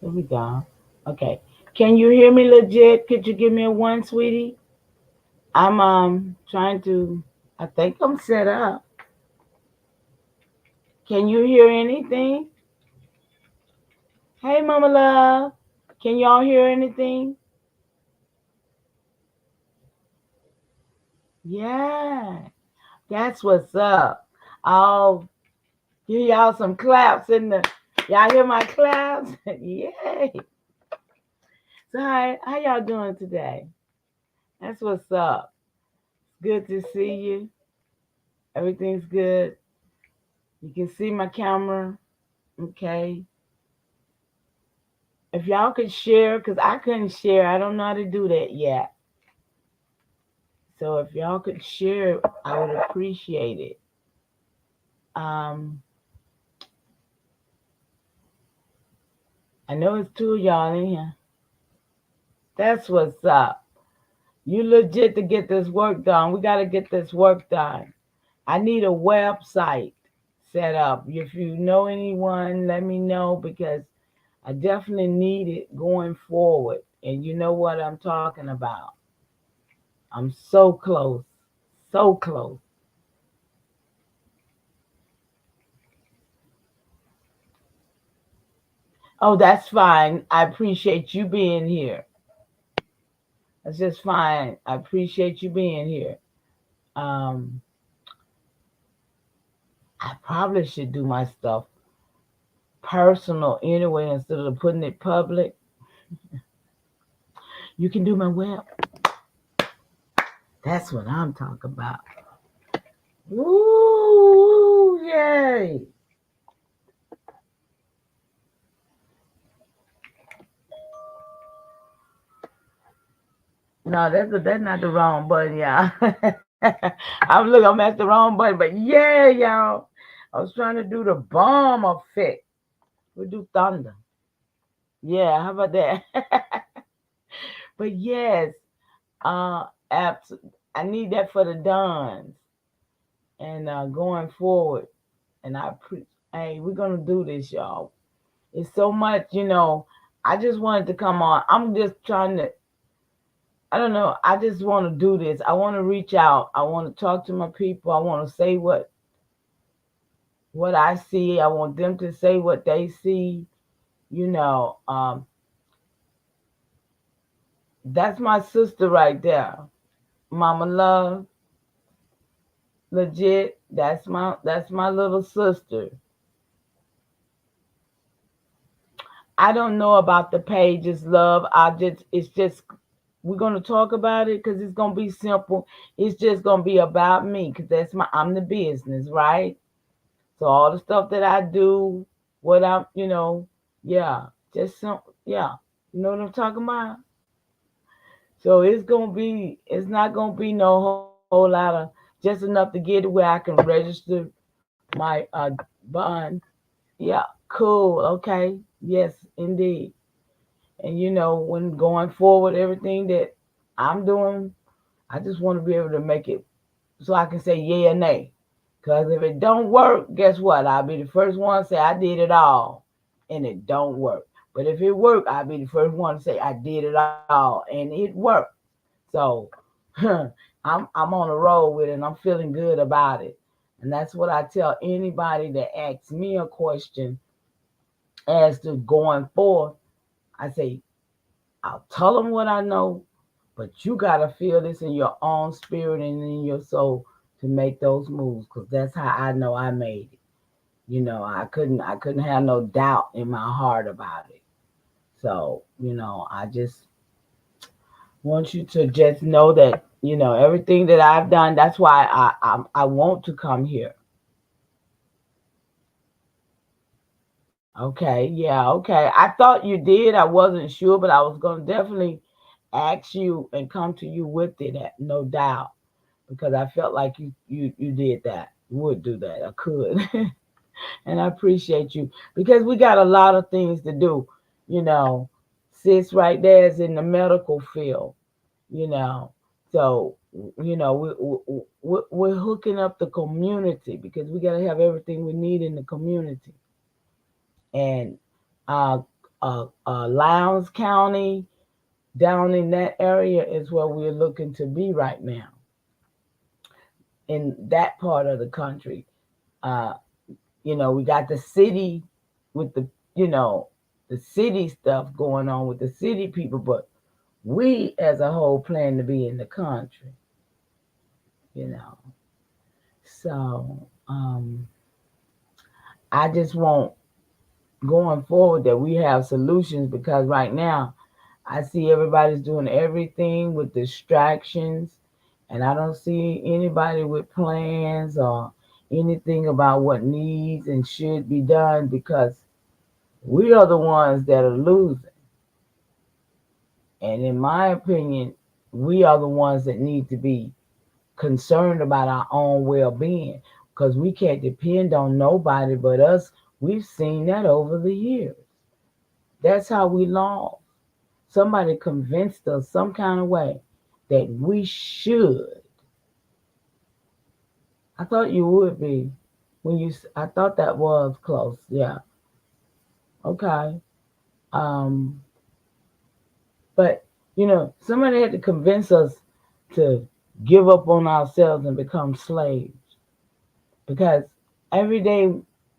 Here we go. Okay. Can you hear me legit? Could you give me a one, sweetie? I'm trying to. I think I'm set up. Can you hear anything? Hey, Mama Love. Can y'all hear anything? Yeah, that's what's up. I'll give y'all some claps in the. Y'all hear my claps? Yay! So how y'all doing today? That's what's up. Good to see you. Everything's good. You can see my camera. Okay. If y'all could share, because I couldn't share, I don't know how to do that yet. So if y'all could share, I would appreciate it. Um, I know it's two of y'all in here. That's what's up. You legit to get this work done. We got to get this work done. I need a website set up. If you know anyone, let me know because I definitely need it going forward. And you know what I'm talking about. I'm so close. So close. Oh, that's fine. I appreciate you being here. That's just fine. I appreciate you being here. Um, I probably should do my stuff personal anyway instead of putting it public. You can do my web. That's what I'm talking about. Woo! Yay! No, that's not the wrong button, y'all. I'm at the wrong button, but yeah, y'all. I was trying to do the bomb effect. We do thunder. Yeah, how about that? But yes, apps. I need that for the dons and going forward. And hey, we're gonna do this, y'all. It's so much, I just wanted to come on. I'm just trying to. I don't know. I just want to do this. I want to reach out. I want to talk to my people. I want to say what I see. I want them to say what they see. You know, that's my sister right there, Mama Love. Legit. That's my little sister. I don't know about the pages, love. It's just we're gonna talk about it because it's gonna be simple. It's just gonna be about me because I'm the business, right? So all the stuff that I do, what yeah, just some, yeah, you know what I'm talking about. So it's not gonna be no whole lot of just enough to get it where I can register my bond. Yeah, cool, okay, yes, indeed. And when going forward, everything that I'm doing, I just want to be able to make it so I can say yeah or nay. Because if it don't work, guess what? I'll be the first one to say I did it all and it don't work. But if it work, I'll be the first one to say I did it all and it worked. So I'm on a roll with it and I'm feeling good about it. And that's what I tell anybody that asks me a question as to going forth. I say, I'll tell them what I know, but you got to feel this in your own spirit and in your soul to make those moves because that's how I know I made it. I couldn't have no doubt in my heart about it. So, I just want you to just know that, everything that I've done, that's why I want to come here. Okay, yeah, okay. I thought you did. I wasn't sure, but I was going to definitely ask you and come to you with it, no doubt, because I felt like you did that. You would do that. I could. And I appreciate you because we got a lot of things to do. You know, sis right there is in the medical field, you know. So, we're hooking up the community because we got to have everything we need in the community. And uh, Lowndes County, down in that area is where we're looking to be right now in that part of the country. Uh, we got the city with the city stuff going on with the city people, but we as a whole plan to be in the country, you know. So I just want going forward that we have solutions because right now I see everybody's doing everything with distractions, and I don't see anybody with plans or anything about what needs and should be done because we are the ones that are losing. And in my opinion, we are the ones that need to be concerned about our own well being because we can't depend on nobody but us. We've seen that over the years. That's how we lost. Somebody convinced us some kind of way that we should. I thought you would be I thought that was close. Yeah. Okay. Um, but somebody had to convince us to give up on ourselves and become slaves. Because every day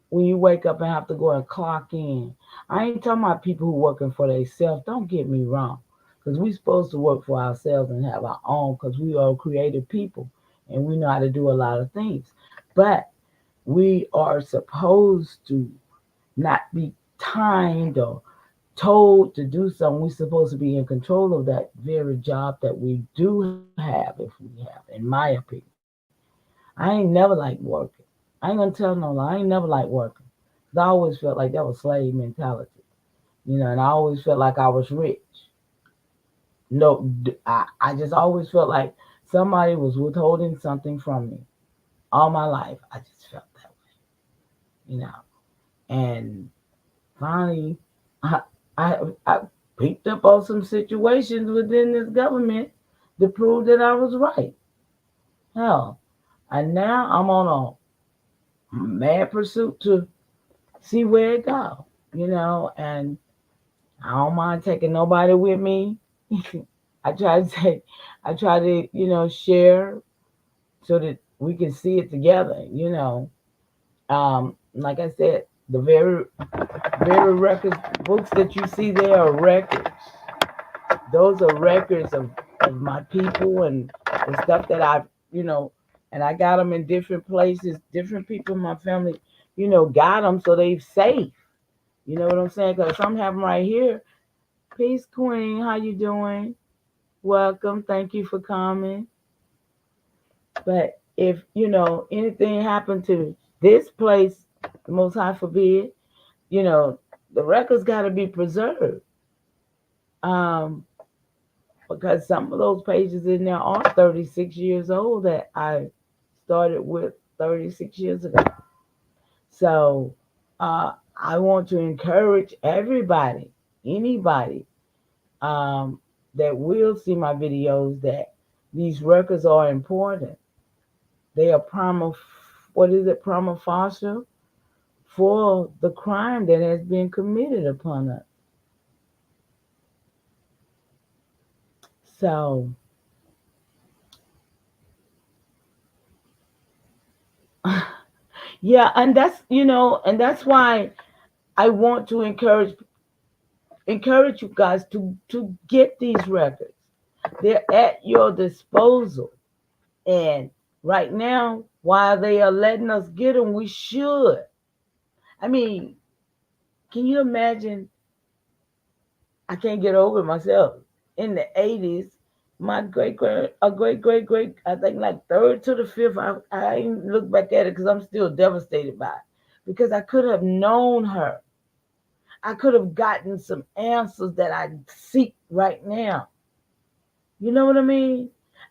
when you wake up and have to go and clock in, I ain't talking about people who working for themselves. Don't get me wrong. Because we supposed to work for ourselves and have our own because we are creative people and we know how to do a lot of things. But we are supposed to not be timed or told to do something. We're supposed to be in control of that very job that we do have, if we have, in my opinion. I ain't never liked working. I ain't gonna tell no lie. I ain't never liked working. 'Cause I always felt like that was slave mentality, and I always felt like I was rich. No, I just always felt like somebody was withholding something from me all my life. I just felt that way, And finally, I, I picked up on some situations within this government to prove that I was right. Hell, and now I'm on a mad pursuit to see where it goes, and I don't mind taking nobody with me. I try to take, I try to, share so that we can see it together. Like I said, the very records, books that you see there are records. Those are records of my people and the stuff that and I got them in different places. Different people in my family, got them so they safe. You know what I'm saying? Because some have them right here. Peace, Queen. How you doing? Welcome. Thank you for coming. But if anything happened to this place, the Most High forbid, you know, the records got to be preserved. Um, because some of those pages in there are 36 years old that I started with 36 years ago. So I want to encourage everybody, anybody that will see my videos, that these records are important. They are prima facie for the crime that has been committed upon us. So, yeah, and that's why I want to encourage you guys to get these records. They're at your disposal. And right now, while they are letting us get them, we should. I mean, can you imagine? I can't get over it myself. In the 80s, my great, I think like third to the fifth, I even look back at it because I'm still devastated by it. Because I could have known her. I could have gotten some answers that I seek right now. You know what I mean?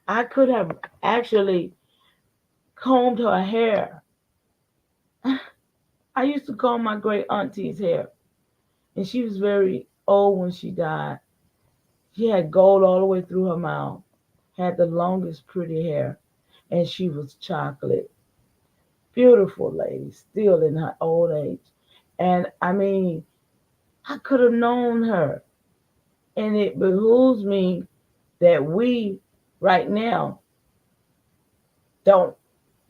I could have actually combed her hair. I used to comb my great auntie's hair, and she was very old when she died. She had gold all the way through her mouth, had the longest pretty hair, and she was chocolate. Beautiful lady, still in her old age. And I mean, I could have known her. And it behooves me that we, right now, don't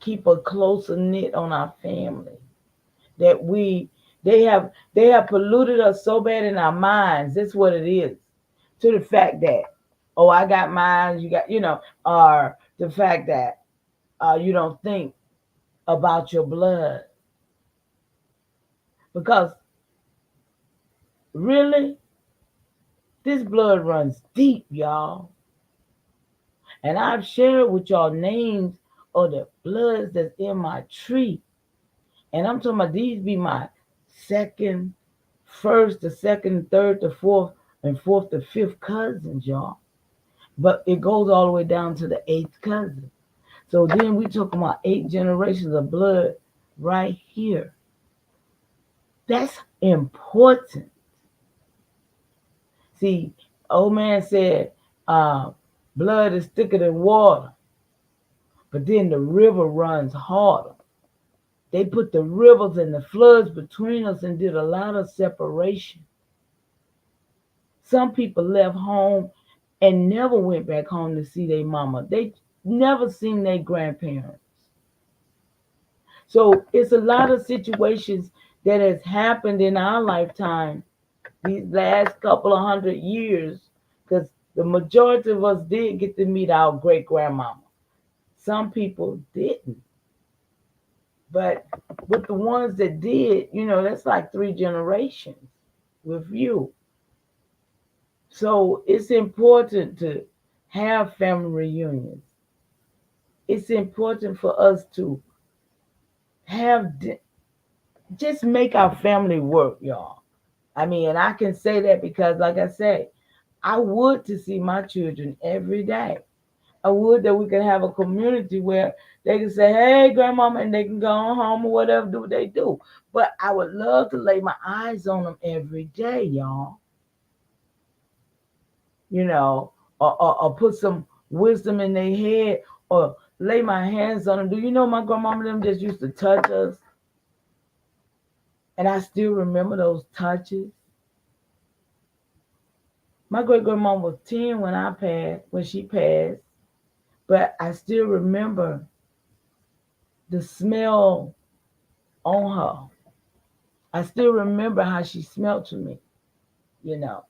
keep a closer knit on our family. That they have polluted us so bad in our minds. That's what it is. To the fact that, oh, I got mine, you got, or the fact that you don't think about your blood. Because really, this blood runs deep, y'all. And I've shared with y'all names of the bloods that's in my tree. And I'm talking about these be my second, first, the second, third, the fourth, and fourth, the fifth cousins, y'all. But it goes all the way down to the eighth cousin. So then we talking about 8 generations of blood right here. That's important. See, old man said, blood is thicker than water, but then the river runs harder. They put the rivers and the floods between us and did a lot of separation. Some people left home and never went back home to see their mama. They never seen their grandparents. So it's a lot of situations that has happened in our lifetime these last couple of 100 years, because the majority of us did get to meet our great grandmama. Some people didn't. But with the ones that did, that's like 3 generations with you. So it's important to have family reunions. It's important for us to have, just make our family work, y'all. I mean, and I can say that because, like I say, I would to see my children every day. I would that we could have a community where they can say, hey, grandmama, and they can go on home or whatever, do what they do. But I would love to lay my eyes on them every day, y'all. You know, or put some wisdom in their head, or lay my hands on them. Do you know my grandmama them just used to touch us? And I still remember those touches. My great grandmama was 10 when she passed, but I still remember the smell on her. I still remember how she smelled to me, you know.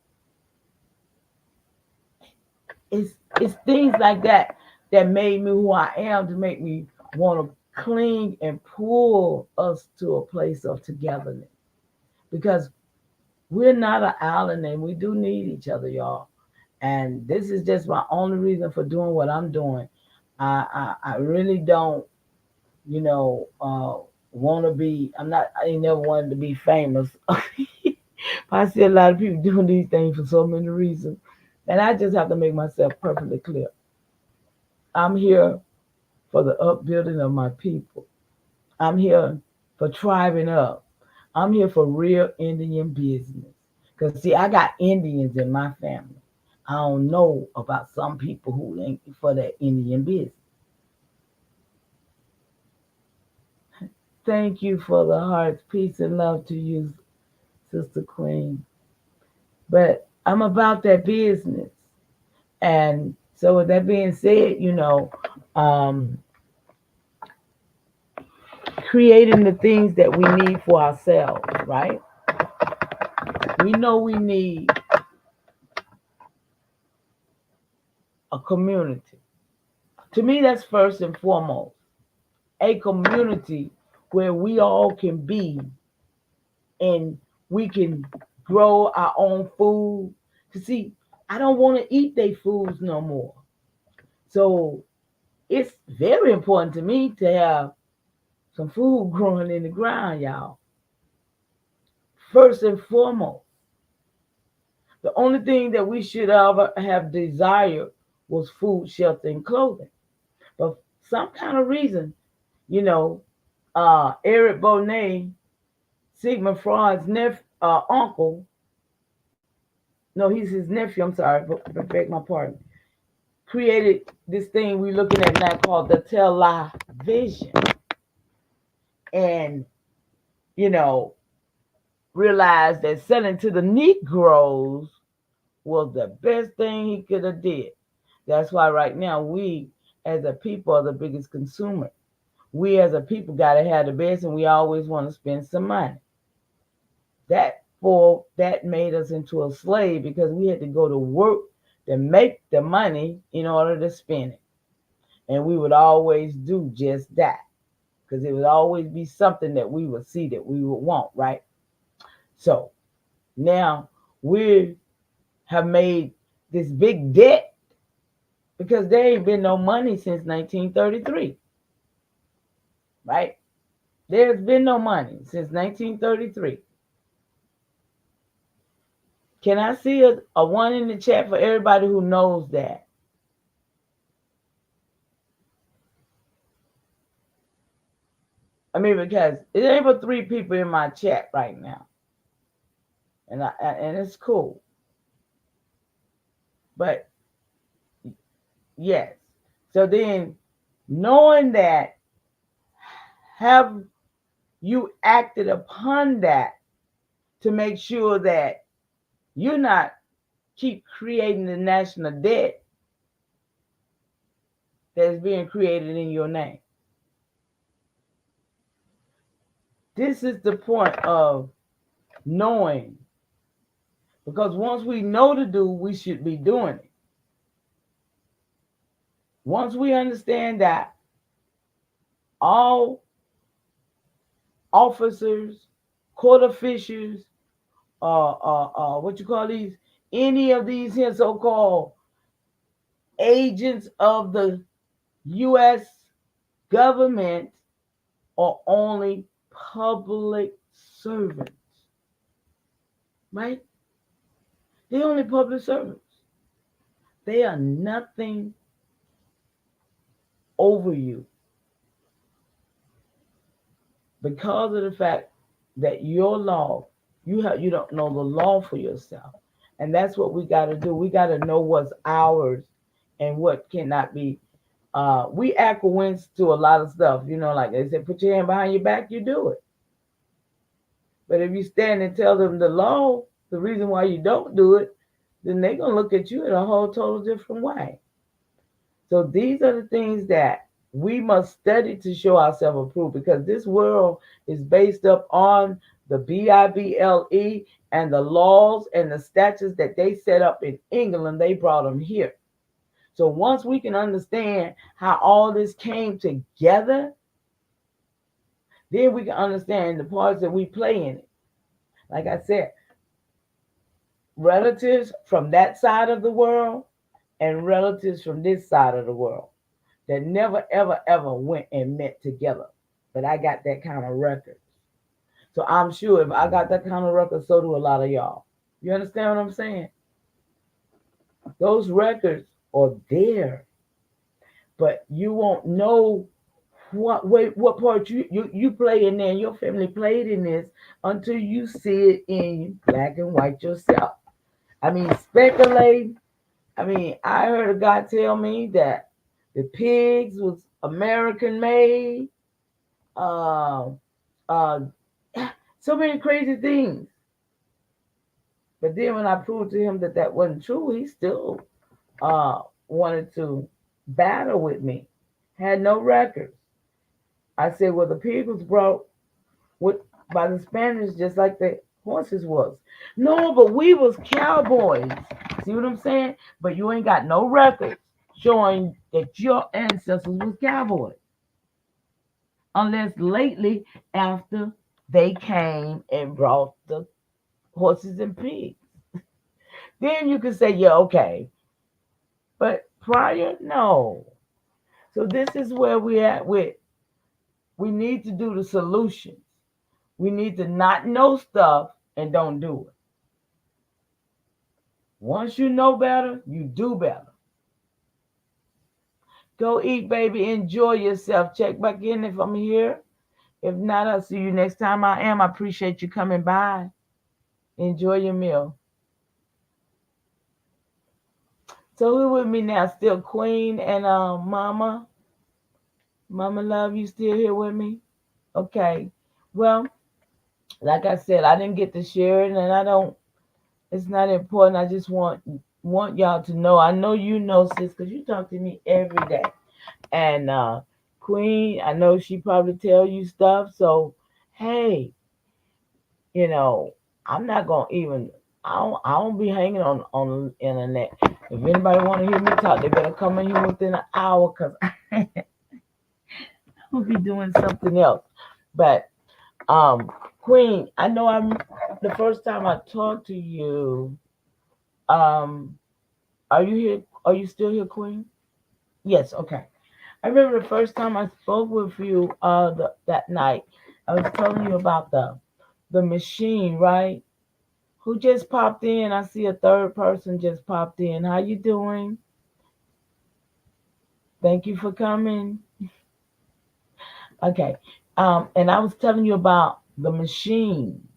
It's things like that that made me who I am, to make me want to cling and pull us to a place of togetherness. Because we're not an island and we do need each other, y'all. And this is just my only reason for doing what I'm doing. I really don't, want to be. I ain't never wanted to be famous. I see a lot of people doing these things for so many reasons, and I just have to make myself perfectly clear. I'm here for the upbuilding of my people. I'm here for thriving up. I'm here for real Indian business. Because, see, I got Indians in my family. I don't know about some people who ain't for that Indian business. Thank you for the hearts. Peace and love to you, Sister Queen. But I'm about that business. And so, with that being said, um, creating the things that we need for ourselves, right? We know we need a community. To me, that's first and foremost. A community where we all can be, and we can grow our own food. To see, I don't want to eat their foods no more. So it's very important to me to have some food growing in the ground, y'all. First and foremost, the only thing that we should ever have desired was food, shelter, and clothing. But some kind of reason, you know, Eric Bonet, Sigmund Freud's uncle, no, he's his nephew, I'm sorry, but beg my pardon, created this thing we're looking at now called the television. And, you know, realized that selling to the Negroes was the best thing he could have did. That's why right now we as a people are the biggest consumer. We as a people gotta have the best and we always want to spend some money. That made us into a slave because we had to go to work to make the money in order to spend it. And we would always do just that. Because it would always be something that we would see that we would want, right? So now we have made this big debt because there ain't been no money since 1933, right? There's been no money since 1933. Can I see a one in the chat for everybody who knows that? I mean, because it ain't but three people in my chat right now, and it's cool. But yes, so then knowing that, have you acted upon that to make sure that you're not keep creating the national debt that's being created in your name? This is the point of knowing, because once we know to do, we should be doing it. Once we understand that all officers, court officials, what you call these, any of these here so-called agents of the U.S. government are only public servants, right? They're only public servants. They are nothing over you because of the fact that your law, you don't know the law for yourself. And that's what we got to do. We got to know what's ours and what cannot be. We acquiesce to a lot of stuff, like they said, put your hand behind your back, you do it. But if you stand and tell them the law, the reason why you don't do it, then they're going to look at you in a whole total different way. So these are the things that we must study to show ourselves approved, because this world is based up on the Bible and the laws and the statutes that they set up in England. They brought them here. So once we can understand how all this came together, then we can understand the parts that we play in it. Like I said, relatives from that side of the world and relatives from this side of the world that never, ever, ever went and met together. But I got that kind of record. So I'm sure if I got that kind of record, so do a lot of y'all. You understand what I'm saying? Those records are there. But you won't know what part you play in there, and your family played in this until you see it in black and white yourself. I mean, speculate. I mean, I heard a guy tell me that the pigs was American made. Uh, uh, so many crazy things. But then when I proved to him that that wasn't true, he still wanted to battle with me. Had no records. I said, well, the pig was brought with by the Spanish just like the horses was. No, but we was cowboys. See what I'm saying? But you ain't got no records showing that your ancestors was cowboys. Unless lately after they came and brought the horses and pigs. Then you can say, yeah, okay. But prior, no. So this is where we're at with, we need to do the solutions. We need to not know stuff and don't do it. Once you know better, you do better. Go eat, baby. Enjoy yourself. Check back in if I'm here. If not, I'll see you next time I am. I appreciate you coming by. Enjoy your meal. So who with me now? Still Queen and Mama. Mama Love, you still here with me? Okay. Well, Like I said, I didn't get to share it, and I don't. It's not important. I just want y'all to know. I know you know, sis, because you talk to me every day. And Queen, I know she probably tell you stuff. So, hey, you know, I'm not gonna even. I don't be hanging on the internet. If anybody want to hear me talk, they better come in here within an hour, cause I will be doing something else. But Queen, I know I'm the first time I talked to you. Um, are you here? Are you still here, Queen? Yes. Okay. I remember the first time I spoke with you that night. I was telling you about the machine, right? Who just popped in? I see a third person just popped in. How you doing? Thank you for coming. Okay. And I was telling you about the machine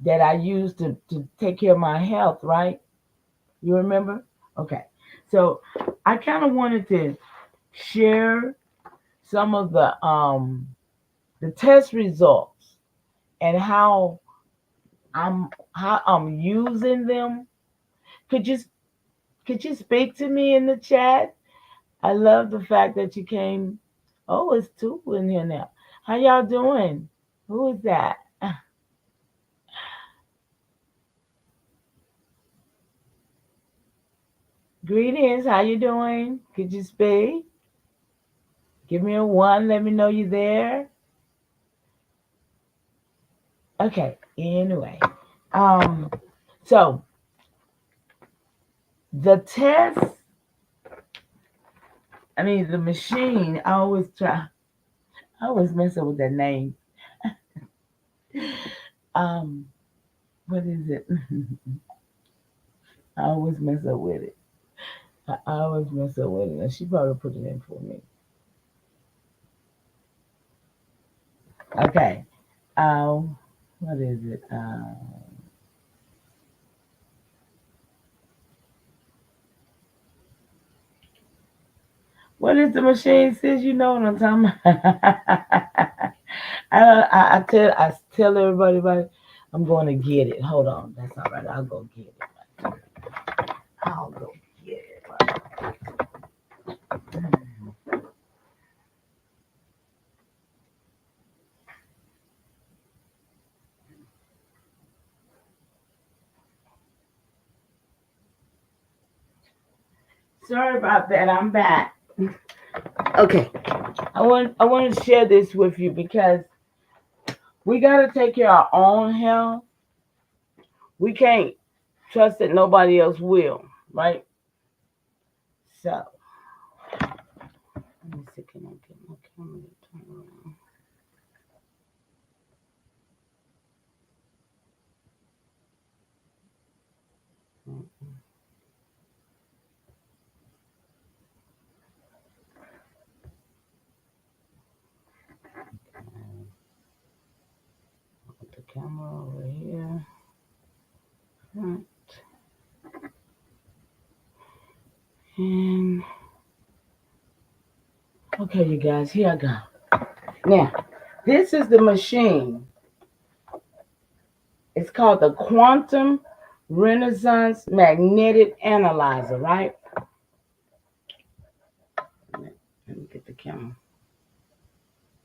that I use to take care of my health, right? You remember? Okay. So I kind of wanted to share some of the test results and how I'm using them. Could you could you speak to me in the chat? I love the fact that you came. Oh, it's two in here now. How y'all doing? Who is that? Greetings. How you doing? Could you speak? Give me a one. Let me know you're there. Okay. Anyway, um, so the test. I mean, the machine. I always try. I always mess up with that name. Um, what is it? I always mess up with it. I always mess up with it. And she probably put it in for me. Okay. What is it? What is the machine? Says you know what I'm talking about. I tell everybody about it. I'm going to get it. Hold on. That's all right. I'll go get it. I'll go get it. Sorry about that. I'm back. Okay. I want to share this with you because we got to take care of our own health. We can't trust that nobody else will, right? So, let me see. Can I get my camera to turn around? Put the camera over here. Right. And okay, you guys, here I go. Now, this is the machine. It's called the Quantum Renaissance Magnetic Analyzer, right? Let me get the camera.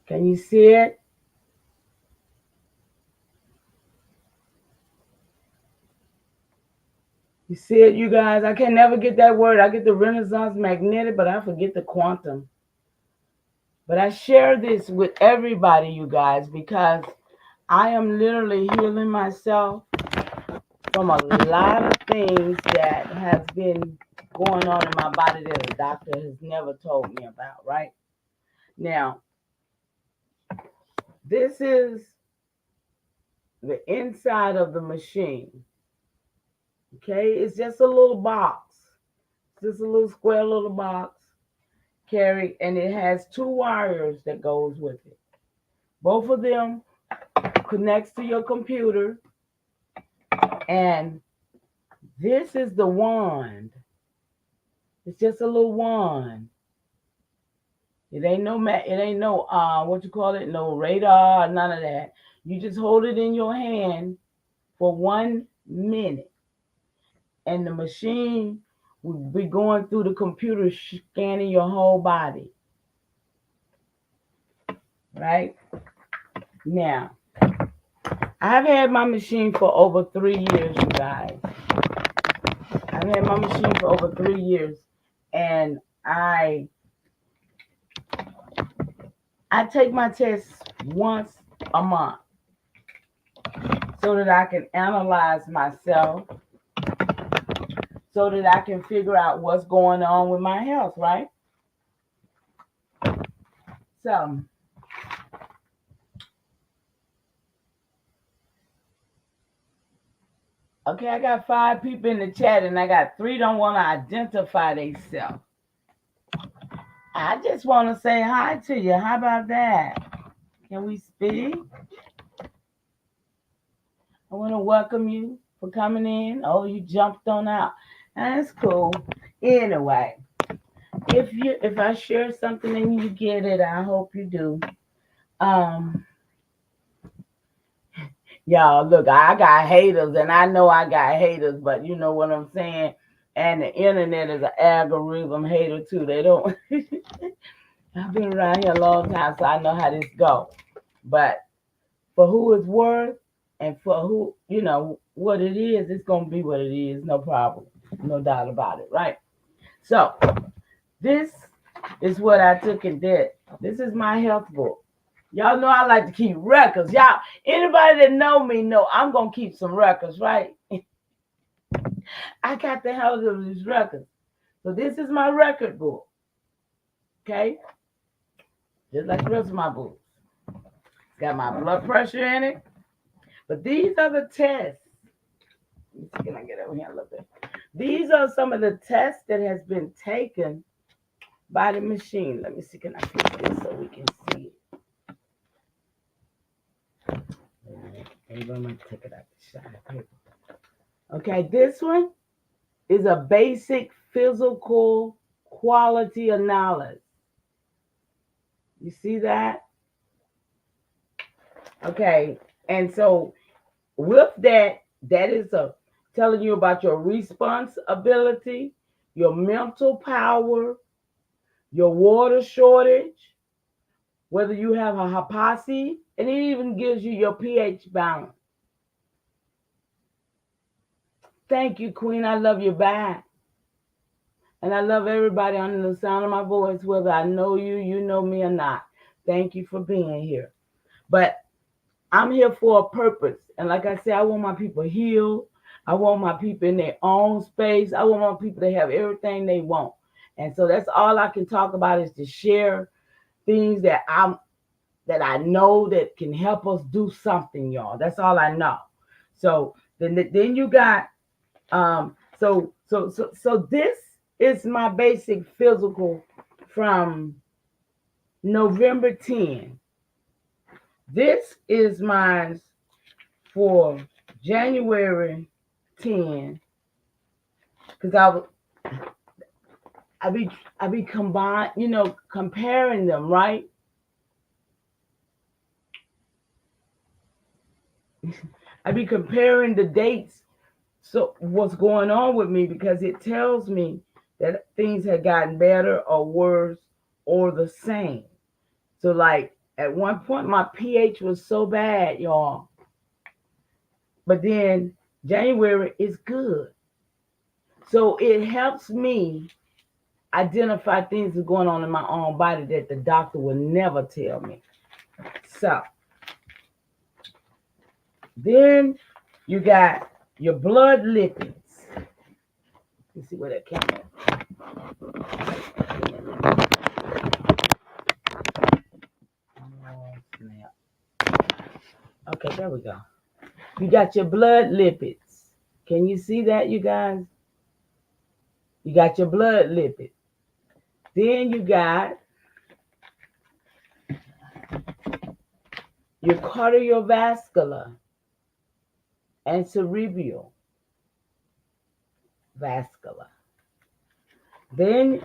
Can you see it? You see it, you guys? I can never get that word. I get the Renaissance Magnetic, but I forget the quantum. But I share this with everybody, you guys, because I am literally healing myself from a lot of things that has been going on in my body that a doctor has never told me about, right? Now, this is the inside of the machine. Okay, it's just a little box, just a little square little box, carry, and it has two wires that goes with it. Both of them connects to your computer, and this is the wand. It's just a little wand. It ain't no what you call it, no radar, none of that. You just hold it in your hand for 1 minute, and the machine will be going through the computer, scanning your whole body. Right? Now, I've had my machine for over 3 years, you guys. I've had my machine for over 3 years, and I take my tests once a month so that I can analyze myself, so that I can figure out what's going on with my health, right? So, okay, I got 5 people in the chat, and I got 3 don't want to identify themselves. I just want to say hi to you. How about that? Can we speak? I want to welcome you for coming in. Oh, you jumped on out. That's cool. Anyway, if I share something and you get it, I hope you do. Um, y'all, look, I got haters, and I know I got haters, but you know what I'm saying. And the internet is an algorithm hater too. They don't. I've been around here a long time, so I know how this goes. But for who it's worth, and for who, what it is, it's going to be what it is. No problem. No doubt about it, right? So, this is what I took and did. This is my health book. Y'all know I like to keep records. Y'all, anybody that know me know I'm going to keep some records, right? I got the hell of these records. So, this is my record book. Okay? Just like the rest of my books. It's got my blood pressure in it. But these are the tests. Let me see, can I get over here a little bit? These are some of the tests that has been taken by the machine. Let me see, can I flip this so we can see it? I'm going to take it out the shot of paper. Okay, this one is a basic physical quality analysis. You see that? Okay, and so with that, that is telling you about your response ability, your mental power, your water shortage, whether you have a hypoxia, and it even gives you your pH balance. Thank you, Queen. I love you back. And I love everybody under the sound of my voice, whether I know you, you know me or not. Thank you for being here. But I'm here for a purpose. And like I said, I want my people healed. I want my people in their own space. I want my people to have everything they want. And so that's all I can talk about, is to share things that I know that can help us do something, y'all. That's all I know. So then you got so this is my basic physical from November 10. This is mine for January 10, because I be comparing them, right? I be comparing the dates. So what's going on with me, because it tells me that things had gotten better or worse or the same. So like at one point my pH was so bad, y'all. But then January is good. So it helps me identify things that are going on in my own body that the doctor will never tell me. So then you got your blood lipids. Let's see where that came from. Oh, snap. Okay, there we go. You got your blood lipids. Can you see that, you guys? You got your blood lipids. Then you got your cardiovascular and cerebral vascular. Then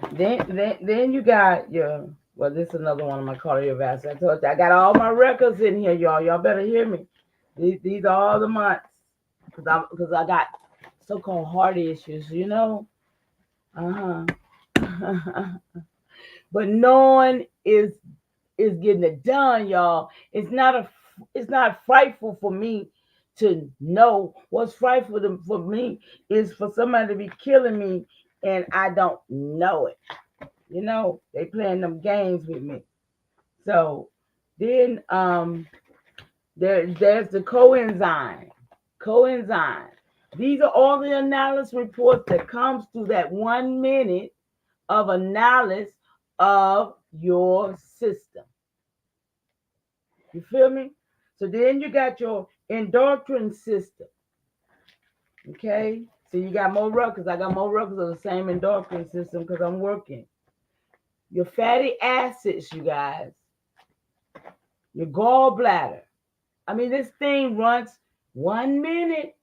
you got your Well, this is another one of my cardiovascular. I told you I got all my records in here, y'all. Y'all better hear me. These are all the months because I got so-called heart issues, you know. Uh-huh. But knowing is getting it done, y'all. It's not frightful for me to know. What's frightful for me is for somebody to be killing me and I don't know it. You know, they playing them games with me. So then there's the coenzyme. Coenzyme. These are all the analysis reports that comes through that 1 minute of analysis of your system. You feel me? So then you got your endocrine system. Okay? So you got more records. I got more records of the same endocrine system because I'm working. Your fatty acids, you guys. Your gallbladder. I mean, this thing runs 1 minute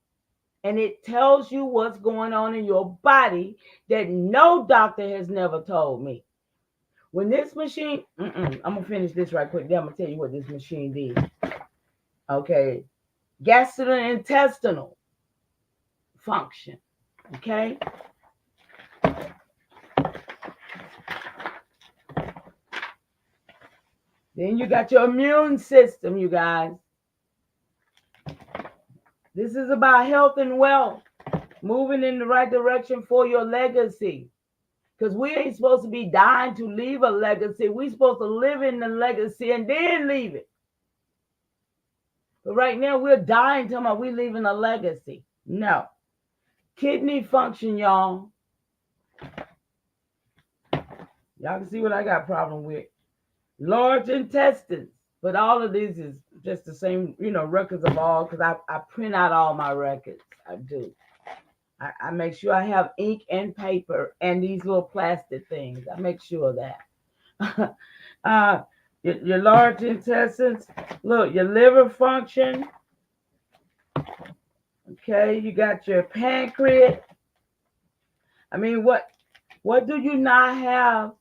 and it tells you what's going on in your body that no doctor has never told me. When this machine, I'm going to finish this right quick. Then I'm going to tell you what this machine did. Okay. Gastrointestinal function. Okay. Then you got your immune system, you guys. This is about health and wealth, moving in the right direction for your legacy. Because we ain't supposed to be dying to leave a legacy. We're supposed to live in the legacy and then leave it. But right now we're dying talking about we leaving a legacy. No. Kidney function, y'all. Y'all can see what I got problem with. Large intestines. But all of these is just the same, records of all, because I print out all my records. I do. I make sure I have ink and paper and these little plastic things. I make sure of that. Your large intestines. Look, your liver function. Okay, you got your pancreas. I mean, what do you not have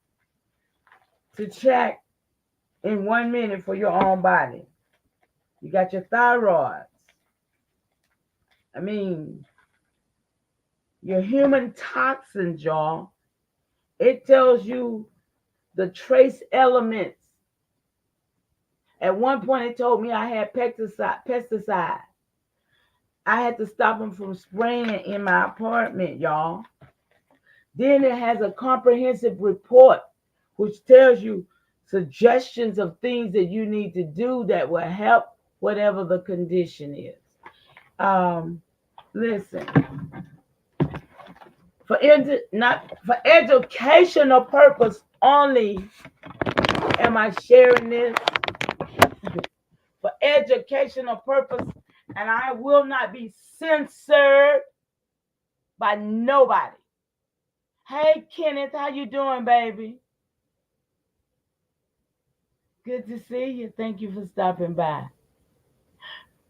to check in 1 minute for your own body? You got your thyroid. I mean, your human toxins, y'all. It tells you the trace elements. At one point, it told me I had pesticide. I had to stop them from spraying in my apartment, y'all. Then it has a comprehensive report, which tells you suggestions of things that you need to do that will help whatever the condition is. Listen, not for educational purpose only am I sharing this. For educational purpose, and I will not be censored by nobody. Hey Kenneth, how you doing, baby? Good to see you. Thank you for stopping by.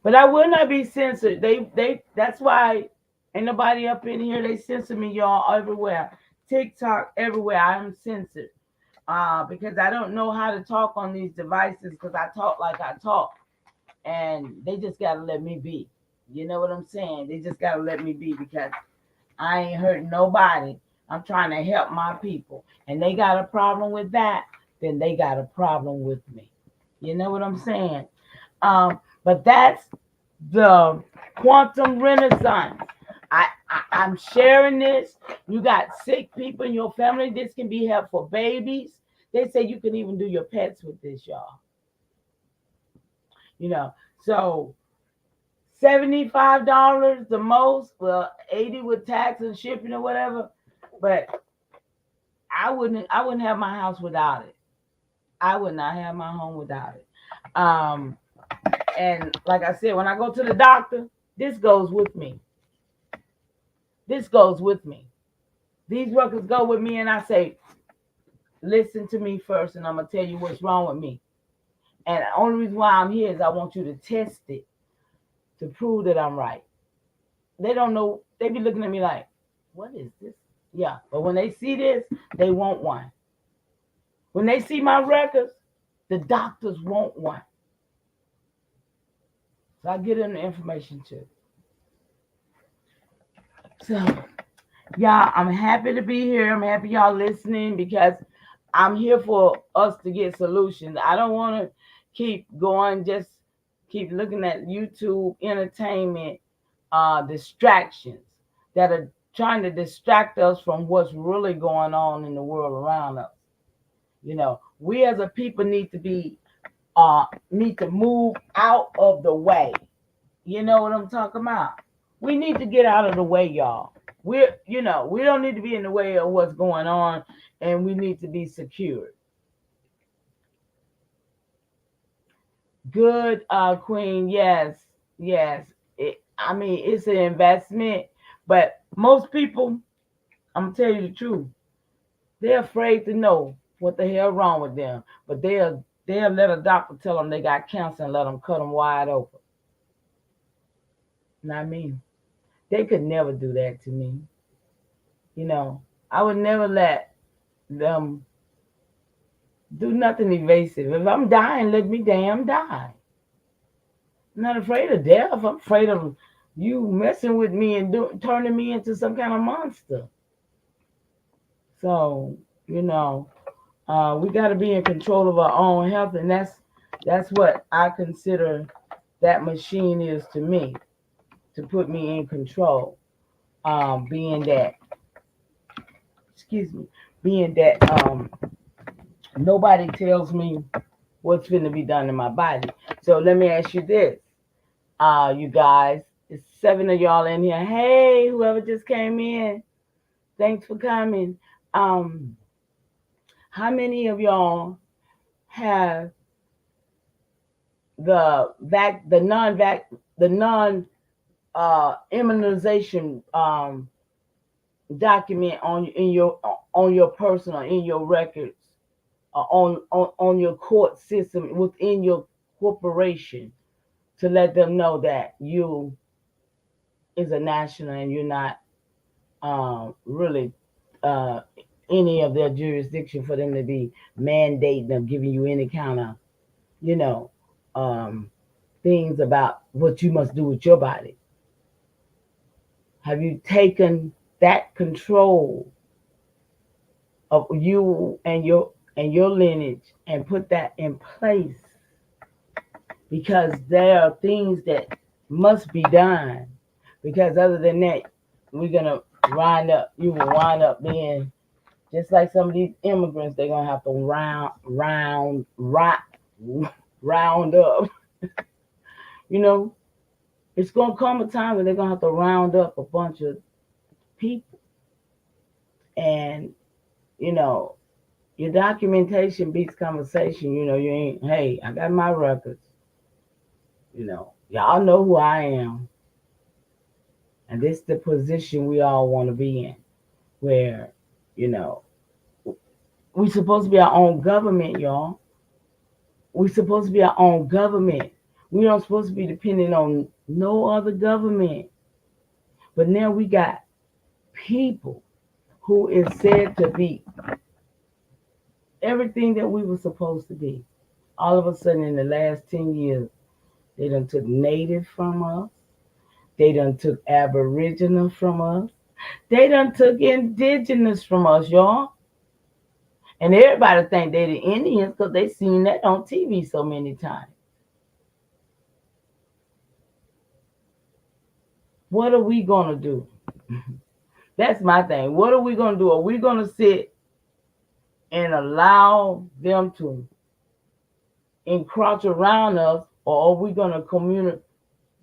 But I will not be censored. That's why ain't nobody up in here. They censor me, y'all, everywhere. TikTok, everywhere. I am censored. Because I don't know how to talk on these devices because I talk like I talk. And they just gotta let me be. You know what I'm saying? They just gotta let me be because I ain't hurting nobody. I'm trying to help my people. And they got a problem with that, then they got a problem with me. You know what I'm saying? But that's the quantum renaissance. I'm sharing this. You got sick people in your family. This can be helpful. Babies. They say you can even do your pets with this, y'all. So $75 the most, well, 80 with tax and shipping or whatever. But I wouldn't have my house without it. I would not have my home without it. And like I said, when I go to the doctor, this goes with me. This goes with me. These records go with me, and I say, listen to me first, and I'm gonna tell you what's wrong with me. And the only reason why I'm here is I want you to test it to prove that I'm right. They don't know. They be looking at me like, what is this? Yeah, but when they see this, they want one. When they see my records, the doctors want one. So I get them the information too. So, y'all, I'm happy to be here. I'm happy y'all listening because I'm here for us to get solutions. I don't want to keep going, just keep looking at YouTube entertainment distractions that are trying to distract us from what's really going on in the world around us. We as a people need to move out of the way. You know what I'm talking about? We need to get out of the way, y'all. We don't need to be in the way of what's going on, and we need to be secured. Good, Queen. Yes, yes. I mean, it's an investment, but most people, I'm gonna tell you the truth, they're afraid to know what the hell wrong with them. But they'll let a doctor tell them they got cancer and let them cut them wide open. You know what I mean? They could never do that to me. You know, I would never let them do nothing evasive. If I'm dying, let me damn die. I'm not afraid of death. I'm afraid of you messing with me and turning me into some kind of monster. So, you know, we got to be in control of our own health, and that's what I consider that machine is to me, to put me in control. Being that, excuse me, being that nobody tells me what's going to be done in my body. So let me ask you this, you guys. It's 7 of y'all in here. Hey, whoever just came in, thanks for coming. How many of y'all have the non immunization document on your personal, in your records, on your court system within your corporation, to let them know that you is a national and you're not really uh, any of their jurisdiction for them to be mandating or giving you any kind of, you know, um, things about what you must do with your body. Have you taken that control of you and your lineage and put that in place? Because there are things that must be done. Because other than that, we're gonna you will wind up being just like some of these immigrants. They're gonna have to round up. You know, it's gonna come a time when they're gonna have to round up a bunch of people, and you know, your documentation beats conversation. You know, you ain't. Hey, I got my records. You know, y'all know who I am, and this is the position we all want to be in, where you know we supposed to be our own government, y'all. We supposed to be our own government. We don't supposed to be dependent on no other government. But now we got people who is said to be everything that we were supposed to be. All of a sudden, in the last 10 years, they done took native from us. They done took aboriginal from us. They done took indigenous from us, y'all. And everybody think they the Indians because they seen that on TV so many times. What are we going to do? That's my thing. What are we going to do? Are we going to sit and allow them to encroach around us, or are we going to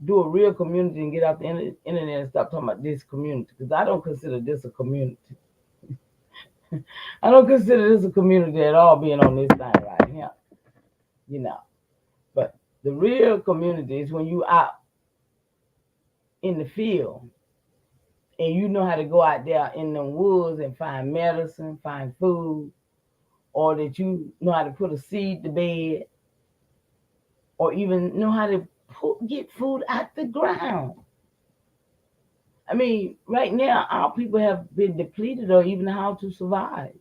do a real community and get off the internet and stop talking about this community? Because I don't consider this a community. I don't consider this a community at all, being on this thing right here. You know, but the real community is when you out in the field and you know how to go out there in the woods and find medicine, find food, or that you know how to put a seed to bed, or even know how to get food out the ground. I mean, right now, our people have been depleted or even how to survive.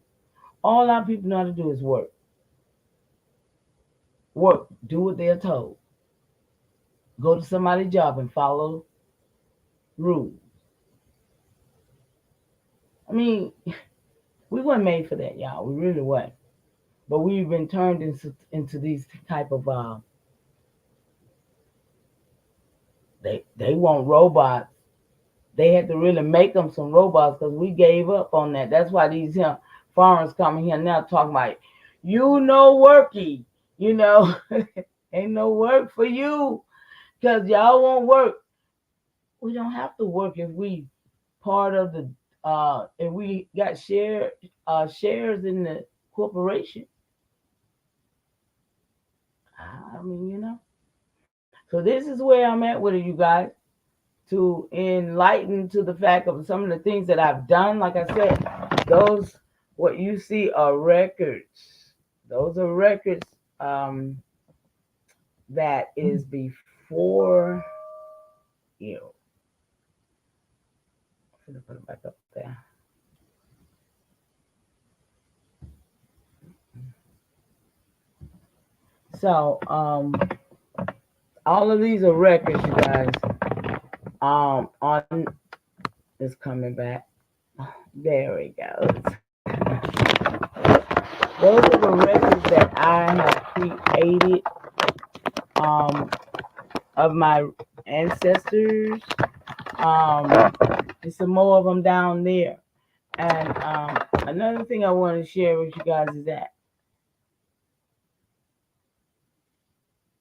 All our people know how to do is work. work, do what they're told. Go to somebody's job and follow rules. I mean, we weren't made for that, y'all. We really weren't. But we've been turned into these type of they want robots. They had to really make them some robots because we gave up on that. That's why these here foreigners coming here now talking about worky, you know, ain't no work for you because y'all won't work. We don't have to work if we part of the if we got shares in the corporation. I mean, So this is where I'm at with it, you guys, to enlighten to the fact of some of the things that I've done. Like I said, those what you see are records. Those are records that is before you. I'm gonna put it back up there. So all of these are records, you guys. On is coming back. There we go. Those are the records that I have created of my ancestors. There's some more of them down there. And another thing I want to share with you guys is that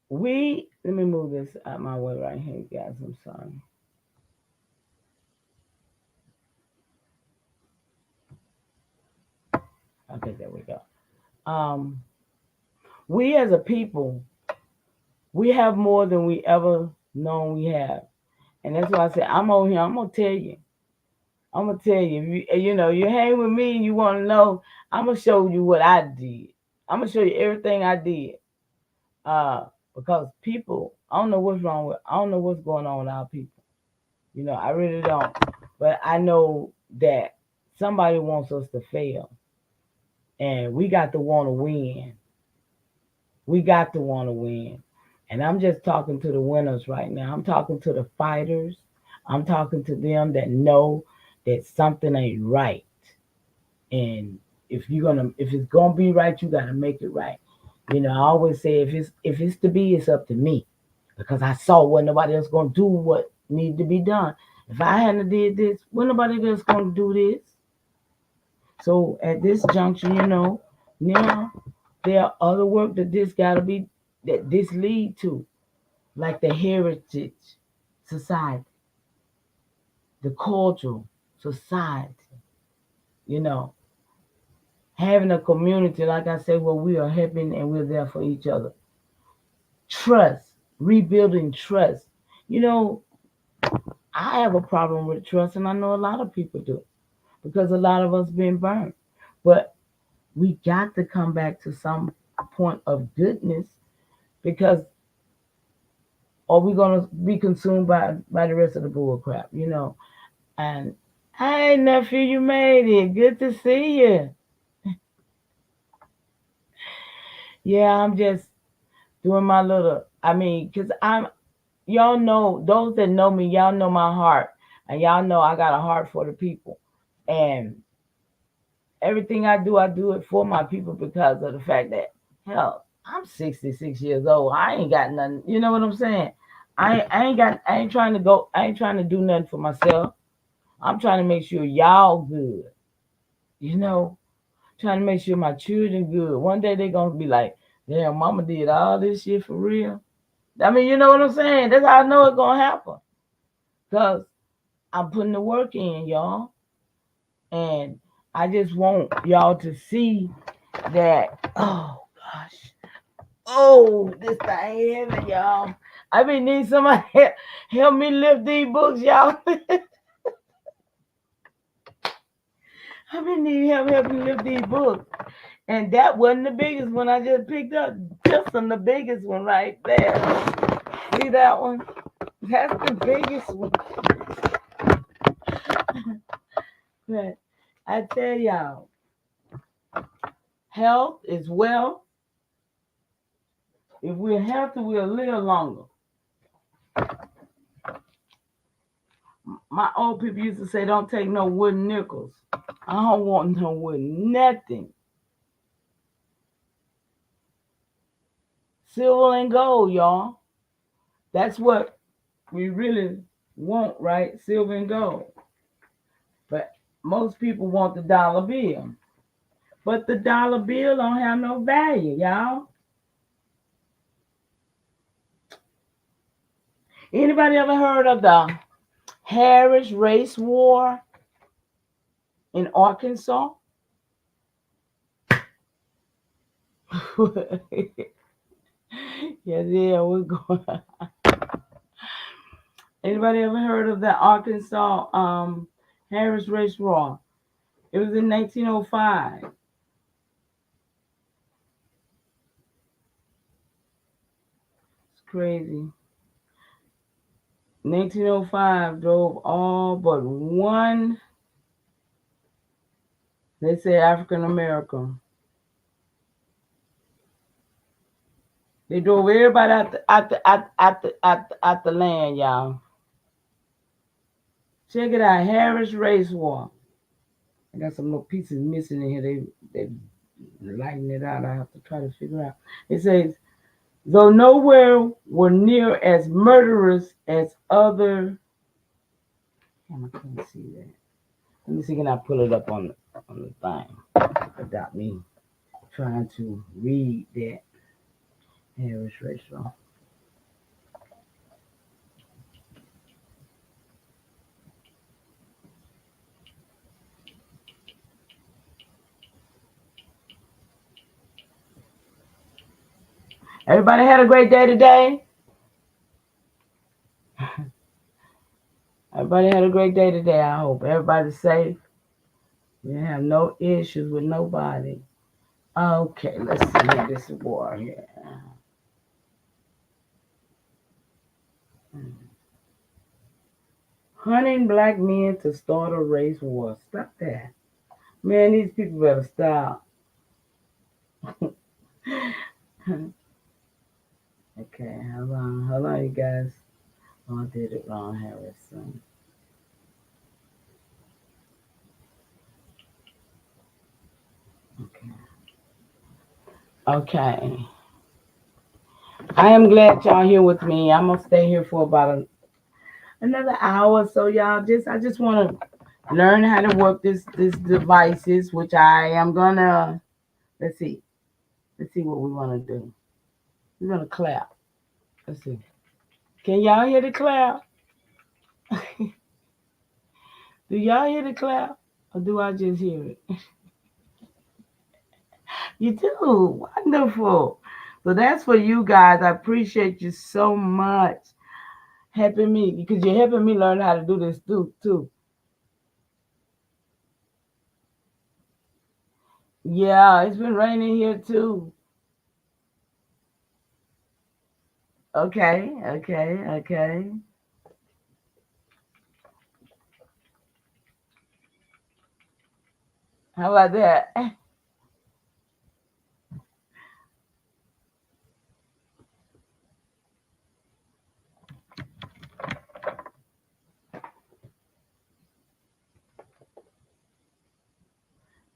let me move this out my way right here, guys. I'm sorry. Okay, there we go. We as a people, we have more than we ever known we have. And that's why I said, I'm over here, I'm going to tell you. I'm going to tell you, if you hang with me and you want to know, I'm going to show you what I did. I'm going to show you everything I did. Because people, I don't know what's going on with our people. I really don't. But I know that somebody wants us to fail. And we got to want to win. We got to want to win. And I'm just talking to the winners right now. I'm talking to the fighters. I'm talking to them that know that something ain't right. And if it's gonna be right, you gotta make it right. I always say if it's to be, it's up to me. Because I saw what nobody else gonna do what needed to be done. If I hadn't did this, what nobody else gonna do this? So at this juncture, now there are other work that this lead to, like the heritage society, the cultural society, having a community, like I said, where we are helping and we're there for each other. Trust, rebuilding trust. I have a problem with trust, and I know a lot of people do, because a lot of us been burned. But we got to come back to some point of goodness, because or we're gonna be consumed by the rest of the bull crap, And hey, nephew, you made it. Good to see you. Yeah, I'm just doing my little. Because y'all know, those that know me, y'all know my heart, and y'all know I got a heart for the people, and everything I do it for my people, because of the fact that, hell, I'm 66 years old. I ain't got nothing. You know what I'm saying? I ain't trying to do nothing for myself. I'm trying to make sure y'all good. Trying to make sure my children good. One day they're gonna be like, damn, mama did all this shit for real. You know what I'm saying? That's how I know it's gonna happen. Because I'm putting the work in, y'all. And I just want y'all to see that, oh gosh. Oh, this thing heavy, y'all. I need somebody help me lift these books, y'all. Need help me lift these books. And that wasn't the biggest one I just picked up. Just on the biggest one right there. See that one? That's the biggest one. But I tell y'all, health is wealth. If we're healthy, we'll live longer. My old people used to say, don't take no wooden nickels. I don't want no wooden nothing. Silver and gold, y'all. That's what we really want, right? Silver and gold. But most people want the dollar bill. But the dollar bill don't have no value, y'all. Anybody ever heard of the Harris race war in Arkansas? Yes, yeah, we're going. Anybody ever heard of the Arkansas Harris race war? It was in 1905. It's crazy. 1905 drove all but one, they say African American. They drove everybody out the land, y'all. Check it out, Harris Race War. I got some little pieces missing in here. They lighten it out. I have to try to figure out. It says, though nowhere were near as murderous as other. Damn, I can't see that. Let me see, can I pull it up on the thing without me trying to read that Harris Race War. Everybody had a great day today? Everybody had a great day today, I hope. Everybody's safe. You have no issues with nobody. Okay, let's see here. This war here. Hunting black men to start a race war. Stop that. Man, these people better stop. Okay, hold on, you guys. Oh, I did it wrong, Harrison. Okay. Okay. I am glad y'all here with me. I'm gonna stay here for about another hour. So y'all I just wanna learn how to work this devices, which I am gonna let's see. Let's see what we wanna do. We're gonna clap. Let's see. Can y'all hear the clap? Do y'all hear the clap? Or do I just hear it? You do. Wonderful. So that's for you guys. I appreciate you so much helping me because you're helping me learn how to do this too. Yeah, it's been raining here too. Okay. How about that?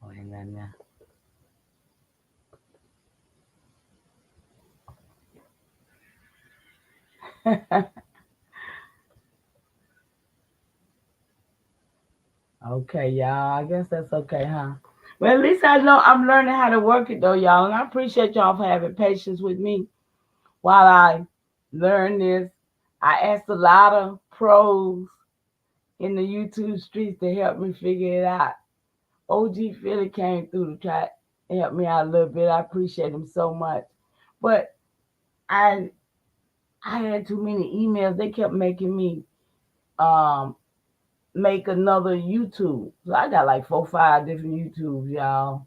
Oh, hang on now. Okay, y'all. I guess that's okay, huh? Well, at least I know I'm learning how to work it though, y'all. And I appreciate y'all for having patience with me while I learn this. I asked a lot of pros in the YouTube streets to help me figure it out. OG Philly came through to try to help me out a little bit. I appreciate him so much. But I I had too many emails. They kept making me um make another YouTube. So I got like 4, 5 different YouTubes, y'all.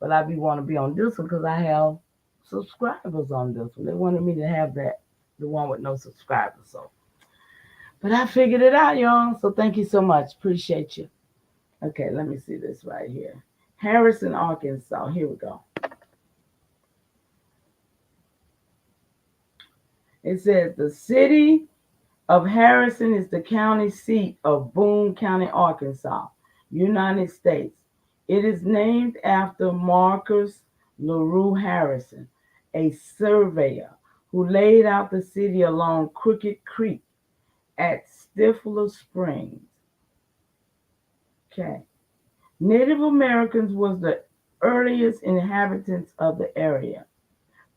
But I be want to be on this one because I have subscribers on this one. They wanted me to have the one with no subscribers. So, but I figured it out, y'all. So thank you so much. Appreciate you. Okay, let me see this right here. Harrison, Arkansas. Here we go. It says the city of Harrison is the county seat of Boone County, Arkansas, United States. It is named after Marcus LaRue Harrison, a surveyor who laid out the city along Crooked Creek at Stifler Springs. Okay. Native Americans was the earliest inhabitants of the area,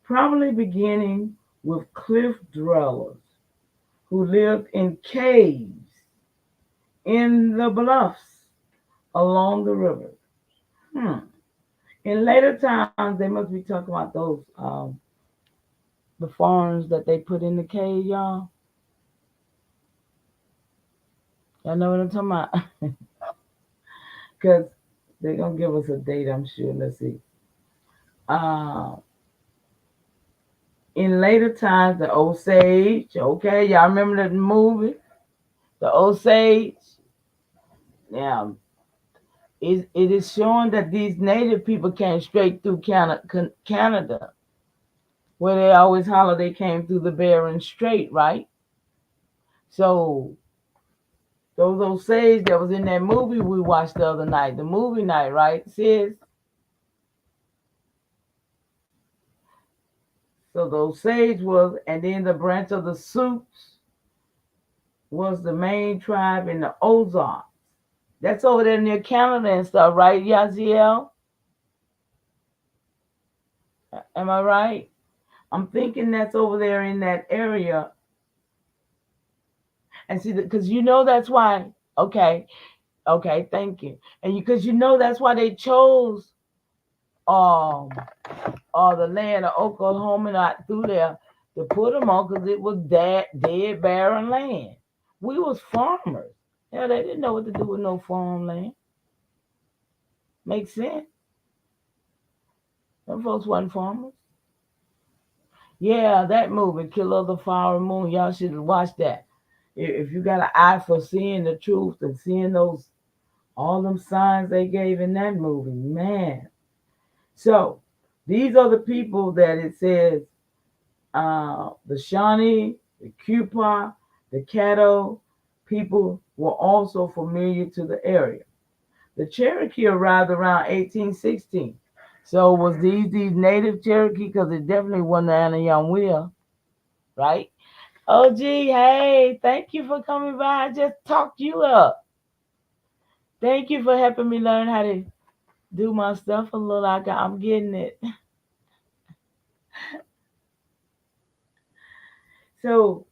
probably beginning with cliff dwellers who lived in caves in the bluffs along the river. Hmm. In later times, they must be talking about those the farms that they put in the cave, y'all. Y'all know what I'm talking about? Because they're gonna give us a date, I'm sure. Let's see. Uh, in later times, the Osage. Okay, y'all remember the movie, the Osage. Now, it is showing that these native people came straight through Canada, where they always holler they came through the Bering Strait, right? So those Osage that was in that movie we watched the other night, the movie night, right, sis? So the Osage was, and then the branch of the Sioux was the main tribe in the Ozarks. That's over there near Canada and stuff, right, Yaziel? Am I right? I'm thinking that's over there in that area. And see, because you know that's why. Okay, okay, thank you. And because you know that's why they chose um the land of Oklahoma not through there to put them on because it was dead barren land. We was farmers. Yeah, they didn't know what to do with no farmland. Makes sense. Them folks wasn't farmers. Yeah, that movie, Killer of the Flower Moon, y'all should watch that. If you got an eye for seeing the truth and seeing those all them signs they gave in that movie, man. So these are the people that it says the Shawnee, the Cupa, the Caddo people were also familiar to the area. The Cherokee arrived around 1816. So was these native Cherokee? Because it definitely wasn't the Anayamuya, right? Oh, gee, hey, thank you for coming by. I just talked you up. Thank you for helping me learn how to do my stuff a little. I'm getting it. So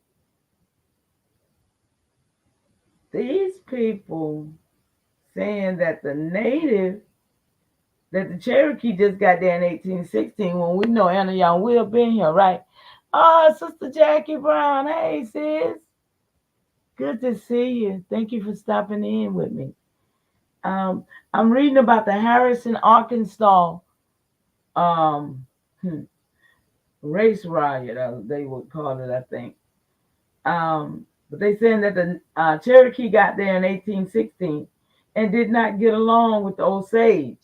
these people saying that that the Cherokee just got there in 1816 when we know Anna Young will been here, right? Oh, Sister Jackie Brown. Hey, sis. Good to see you. Thank you for stopping in with me. Um, I'm reading about the Harrison, Arkansas um, hmm, race riot, they would call it, I think. But they saying that the Cherokee got there in 1816 and did not get along with the Osage.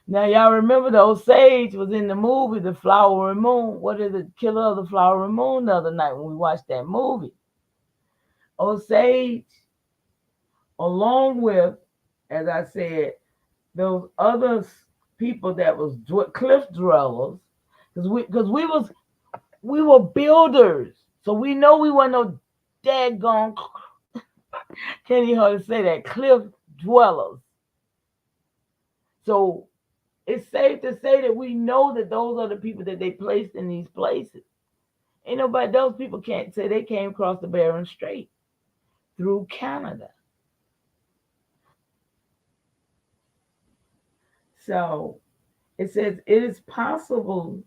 Now y'all remember the Osage was in the movie The Flower and Moon. What is the Killer of the Flower and Moon the other night when we watched that movie? Osage, along with, as I said, those other people that was cliff dwellers, because we were builders, so we know we weren't no daggone can't even hardly say that cliff dwellers. So it's safe to say that we know that those are the people that they placed in these places. Ain't nobody, those people can't say they came across the Bering Strait through Canada. So it says it is possible.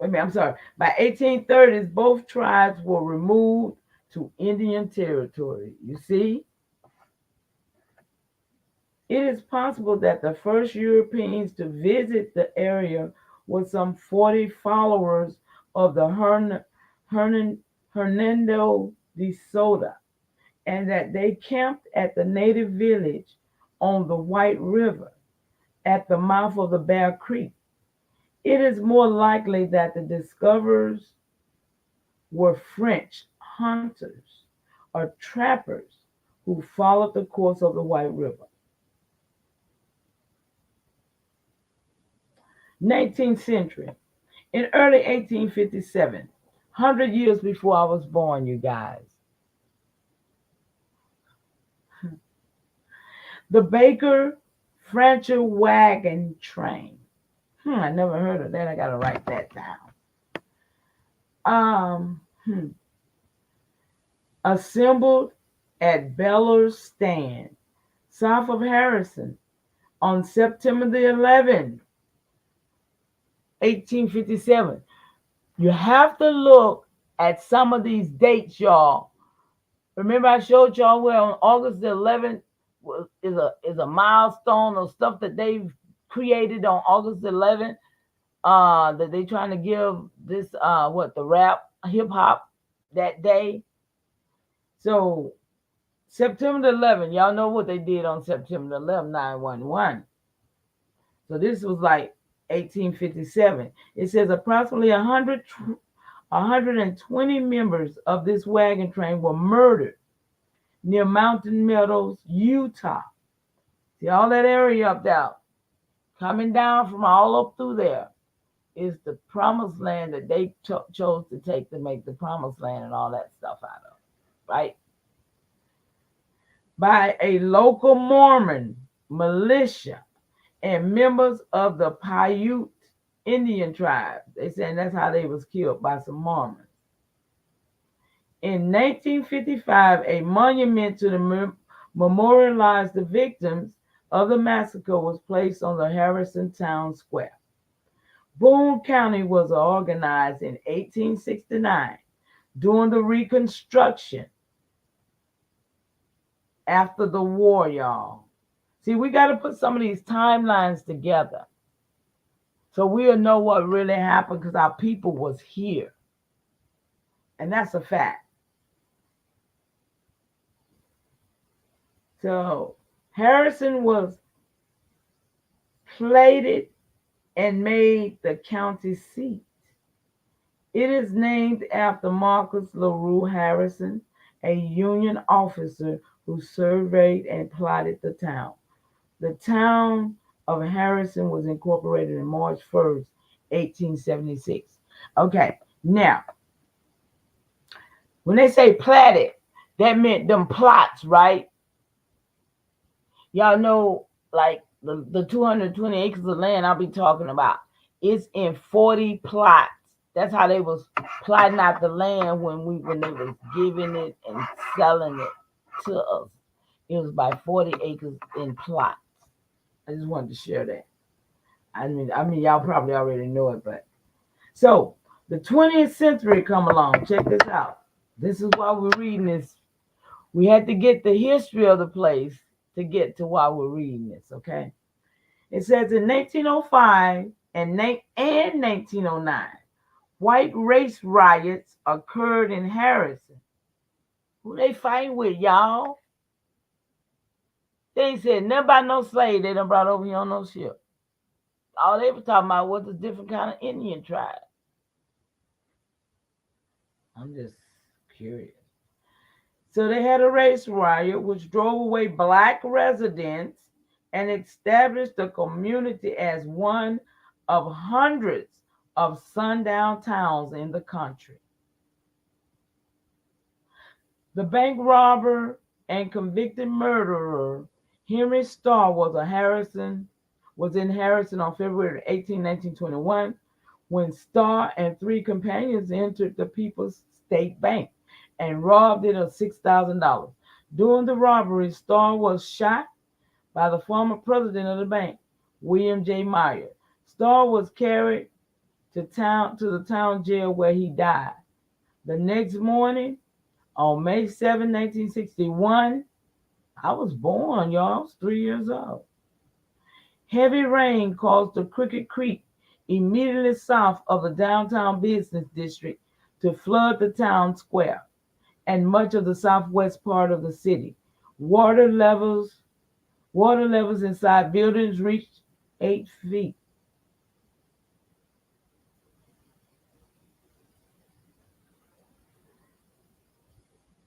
I'm sorry. By 1830s, both tribes were removed to Indian territory. You see, it is possible that the first Europeans to visit the area were some 40 followers of the Hernando de Soto, and that they camped at the native village on the White River at the mouth of the Bear Creek. It is more likely that the discoverers were French hunters or trappers who followed the course of the White River. 19th century. In early 1857, 100 years before I was born, you guys, the Baker Francher wagon train. I never heard of that. I got to write that down. Um, hmm, Assembled at Beller's Stand, south of Harrison, on September the 11th, 1857. You have to look at some of these dates, y'all. Remember, I showed y'all where on August the 11th is a milestone of stuff that they've created on August the 11th. That they trying to give this the rap hip hop that day. So September the 11th, y'all know what they did on September the 11th, 9/11. So this was like 1857. It says approximately 120 members of this wagon train were murdered near Mountain Meadows, Utah. See all that area up there, coming down from all up through there, is the promised land that they chose to take to make the promised land and all that stuff out of, right? By a local Mormon militia and members of the Paiute Indian tribe. They saying that's how they was killed, by some Mormons. In 1955, a monument to memorialize the victims of the massacre was placed on the Harrison Town Square. Boone County was organized in 1869 during the Reconstruction after the war, y'all. See, we got to put some of these timelines together so we'll know what really happened, because our people was here. And that's a fact. So Harrison was plated and made the county seat. It is named after Marcus LaRue Harrison, a Union officer who surveyed and plotted the town. The town of Harrison was incorporated on March 1st, 1876. Okay, now, when they say platted, that meant them plots, right? Y'all know, like, the 220 acres of land I'll be talking about. It's in 40 plots. That's how they was plotting out the land when they was giving it and selling it to us. It was by 40 acres in plots. I just wanted to share that. I mean, y'all probably already know it, but so the 20th century come along. Check this out. This is why we're reading this. We had to get the history of the place to get to why we're reading this, okay? It says in 1905 and 1909, white race riots occurred in Harrison. Who they fighting with, y'all? They ain't said nothing about no slave they done brought over here on no ship. All they were talking about was a different kind of Indian tribe. I'm just curious. So they had a race riot which drove away black residents and established the community as one of hundreds of sundown towns in the country. The bank robber and convicted murderer Henry Starr was in Harrison on February 18, 1921, when Starr and three companions entered the People's State Bank and robbed it of $6,000. During the robbery, Starr was shot by the former president of the bank, William J. Meyer. Starr was carried to the town jail where he died. The next morning, on May 7, 1961, I was born, y'all. I was 3 years old. Heavy rain caused the Crooked Creek, immediately south of the downtown business district, to flood the town square and much of the southwest part of the city. Water levels inside buildings reached 8 feet.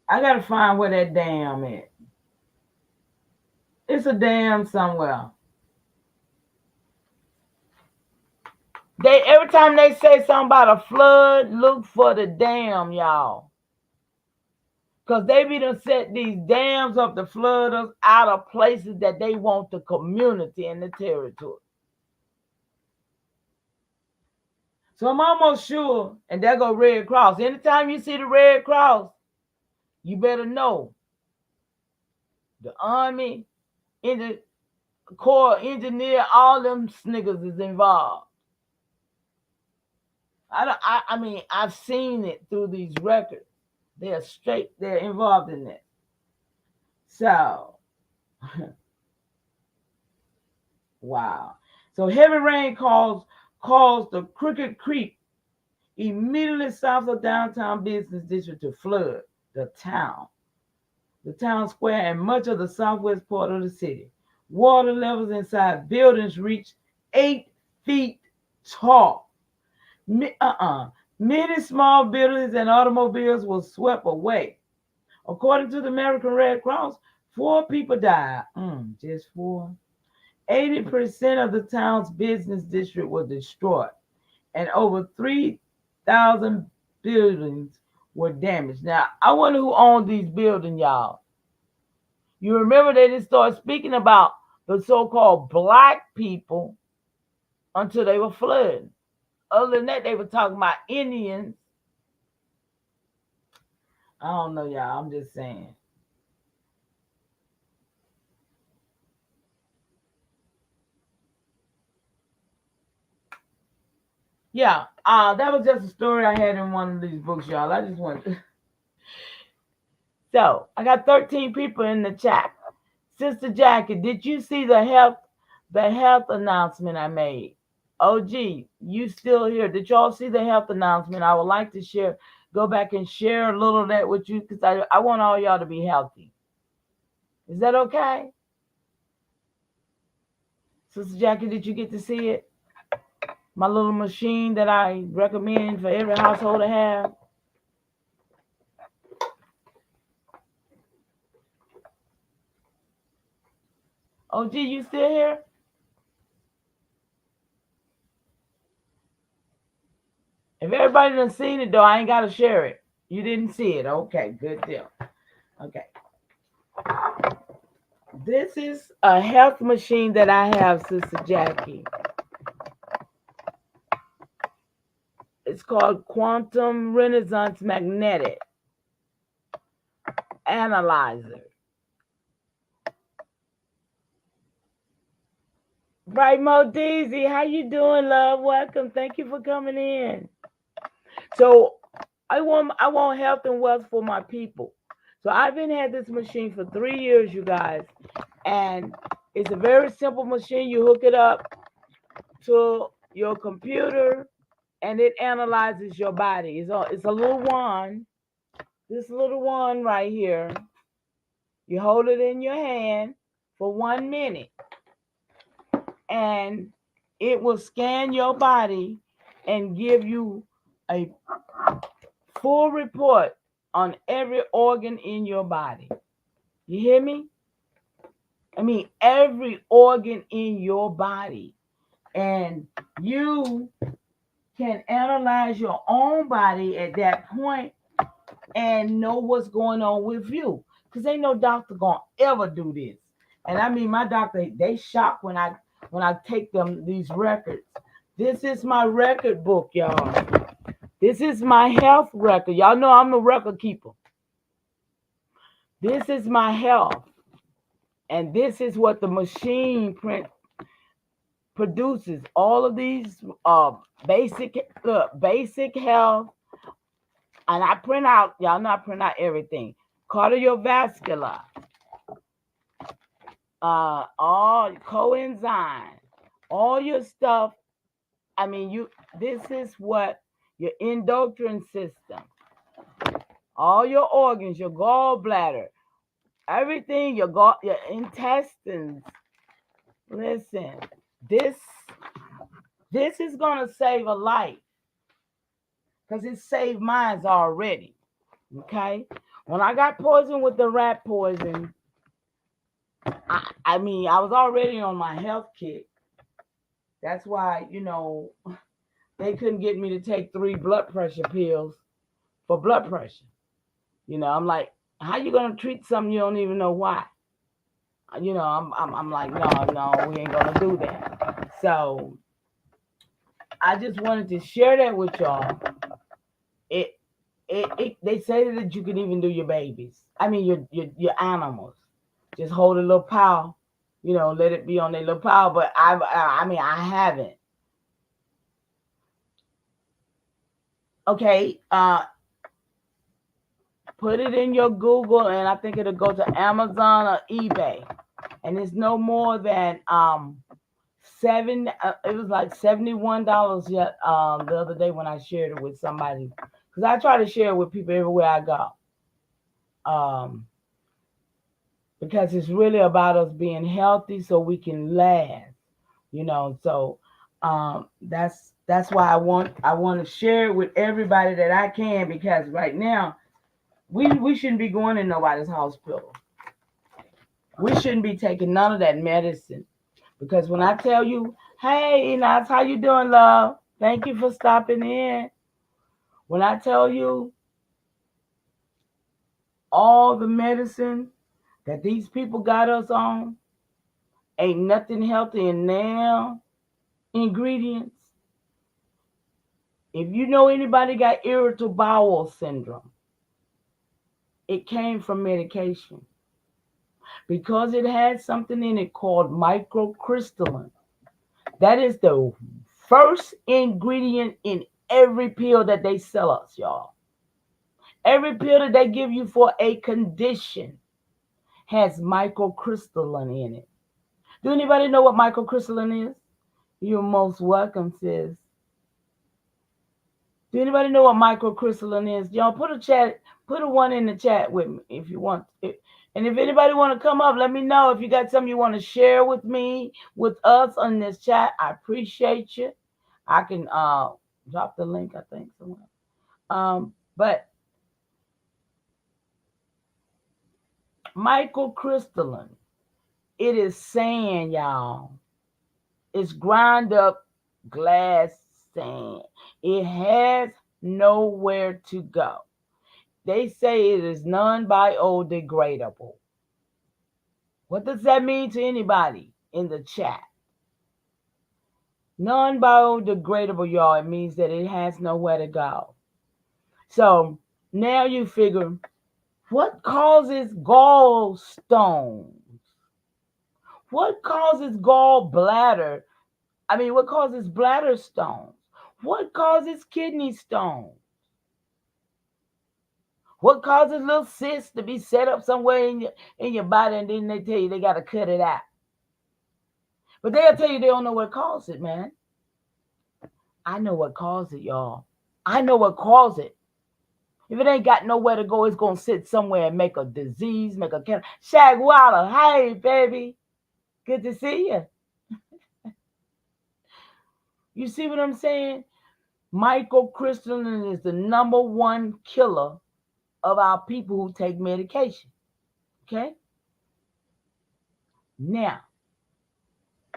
I gotta find where that dam is. It's a dam somewhere. They every time they say something about a flood, look for the dam, y'all. Because they be done set these dams up to flood us out of places that they want the community and the territory. So I'm almost sure, and there go Red Cross. Anytime you see the Red Cross, you better know the Army, in the Corps engineer, all them sniggers is involved. I mean, I've seen it through these records. They're involved in it. So, wow. So heavy rain caused the Crooked Creek immediately south of downtown business district to flood the town square, and much of the southwest part of the city. Water levels inside buildings reached 8 feet tall. Many small buildings and automobiles were swept away. According to the American Red Cross, 4 people died. Just 4. 80% of the town's business district was destroyed, and over 3,000 buildings were damaged. Now, I wonder who owned these buildings, y'all. You remember they didn't start speaking about the so-called black people until they were flooding. Other than that, they were talking about Indians. I don't know, y'all. I'm just saying. Yeah, that was just a story I had in one of these books, y'all. I just wanted to. So, I got 13 people in the chat. Sister Jackie, did you see the health announcement I made? OG, you still here? Did y'all see the health announcement? I would like to go back and share a little of that with you because I want all y'all to be healthy. Is that okay? Sister Jackie, did you get to see it? My little machine that I recommend for every household to have. OG, you still here? If everybody done seen it though, I ain't gotta share it. You didn't see it. Okay, good deal. Okay. This is a health machine that I have, Sister Jackie. It's called Quantum Resonance Magnetic Analyzer. Right, Mo Deezy, how you doing, love? Welcome. Thank you for coming in. So I want health and wealth for my people. So I've been had this machine for 3 years, you guys, and it's a very simple machine. You hook it up to your computer, and it analyzes your body. It's a little wand. This little wand right here. You hold it in your hand for 1 minute, and it will scan your body and give you a full report on every organ in your body. You hear me? I mean, every organ in your body. And you can analyze your own body at that point and know what's going on with you. Because ain't no doctor gonna ever do this. And I mean, my doctor, they shocked when I take them these records. This is my record book, y'all. This is my health record. Y'all know I'm a record keeper. This is my health. And this is what the machine produces. All of these basic health. And I print out, y'all know I print out everything. Cardiovascular. All coenzyme. All your stuff. I mean, this is what your endocrine system, all your organs, your gallbladder, everything, your intestines. Listen, this is gonna save a life because it saved mine already. Okay, When I got poisoned with the rat poison, I mean, I was already on my health kick. That's why, they couldn't get me to take 3 blood pressure pills for blood pressure. I'm like, how you gonna treat something you don't even know why? I'm like, no, no, we ain't gonna do that. So I just wanted to share that with y'all. It, they say that you can even do your babies. I mean, your animals. Just hold a little pile, let it be on their little pile. But I mean, I haven't. Okay, put it in your Google, and I think it'll go to Amazon or eBay, and it's no more than it was like $71 yet the other day when I shared it with somebody, because I try to share it with people everywhere I go, because it's really about us being healthy so we can last, so that's why I want to share it with everybody that I can, because right now we shouldn't be going in nobody's hospital. We shouldn't be taking none of that medicine. Because when I tell you, hey, Enos, how you doing, love? Thank you for stopping in. When I tell you all the medicine that these people got us on, ain't nothing healthy in their ingredients. If you know anybody got irritable bowel syndrome, it came from medication. Because it had something in it called microcrystalline. That is the first ingredient in every pill that they sell us, y'all. Every pill that they give you for a condition has microcrystalline in it. Do anybody know what microcrystalline is? You're most welcome, sis. Do anybody know what microcrystalline is? Y'all put a one in the chat with me if you want. And if anybody want to come up, let me know if you got something you want to share with me, with us on this chat. I appreciate you. I can drop the link, I think, somewhere. But microcrystalline, it is sand, y'all. It's ground up glass sand. It has nowhere to go. They say it is non-biodegradable. What does that mean to anybody in the chat? Non-biodegradable, y'all. It means that it has nowhere to go. So now you figure, what causes gallstones? What causes gallbladder? What causes bladder stones? What causes kidney stones? What causes little cysts to be set up somewhere in your body, and then they tell you they got to cut it out? But they'll tell you they don't know what caused it, man. I know what caused it, y'all. I know what caused it. If it ain't got nowhere to go, it's going to sit somewhere and make a disease, make a cancer. Shag Waller, hey, baby. Good to see you. You see what I'm saying? Microcrystalline is the number one killer of our people who take medication. Okay? Now,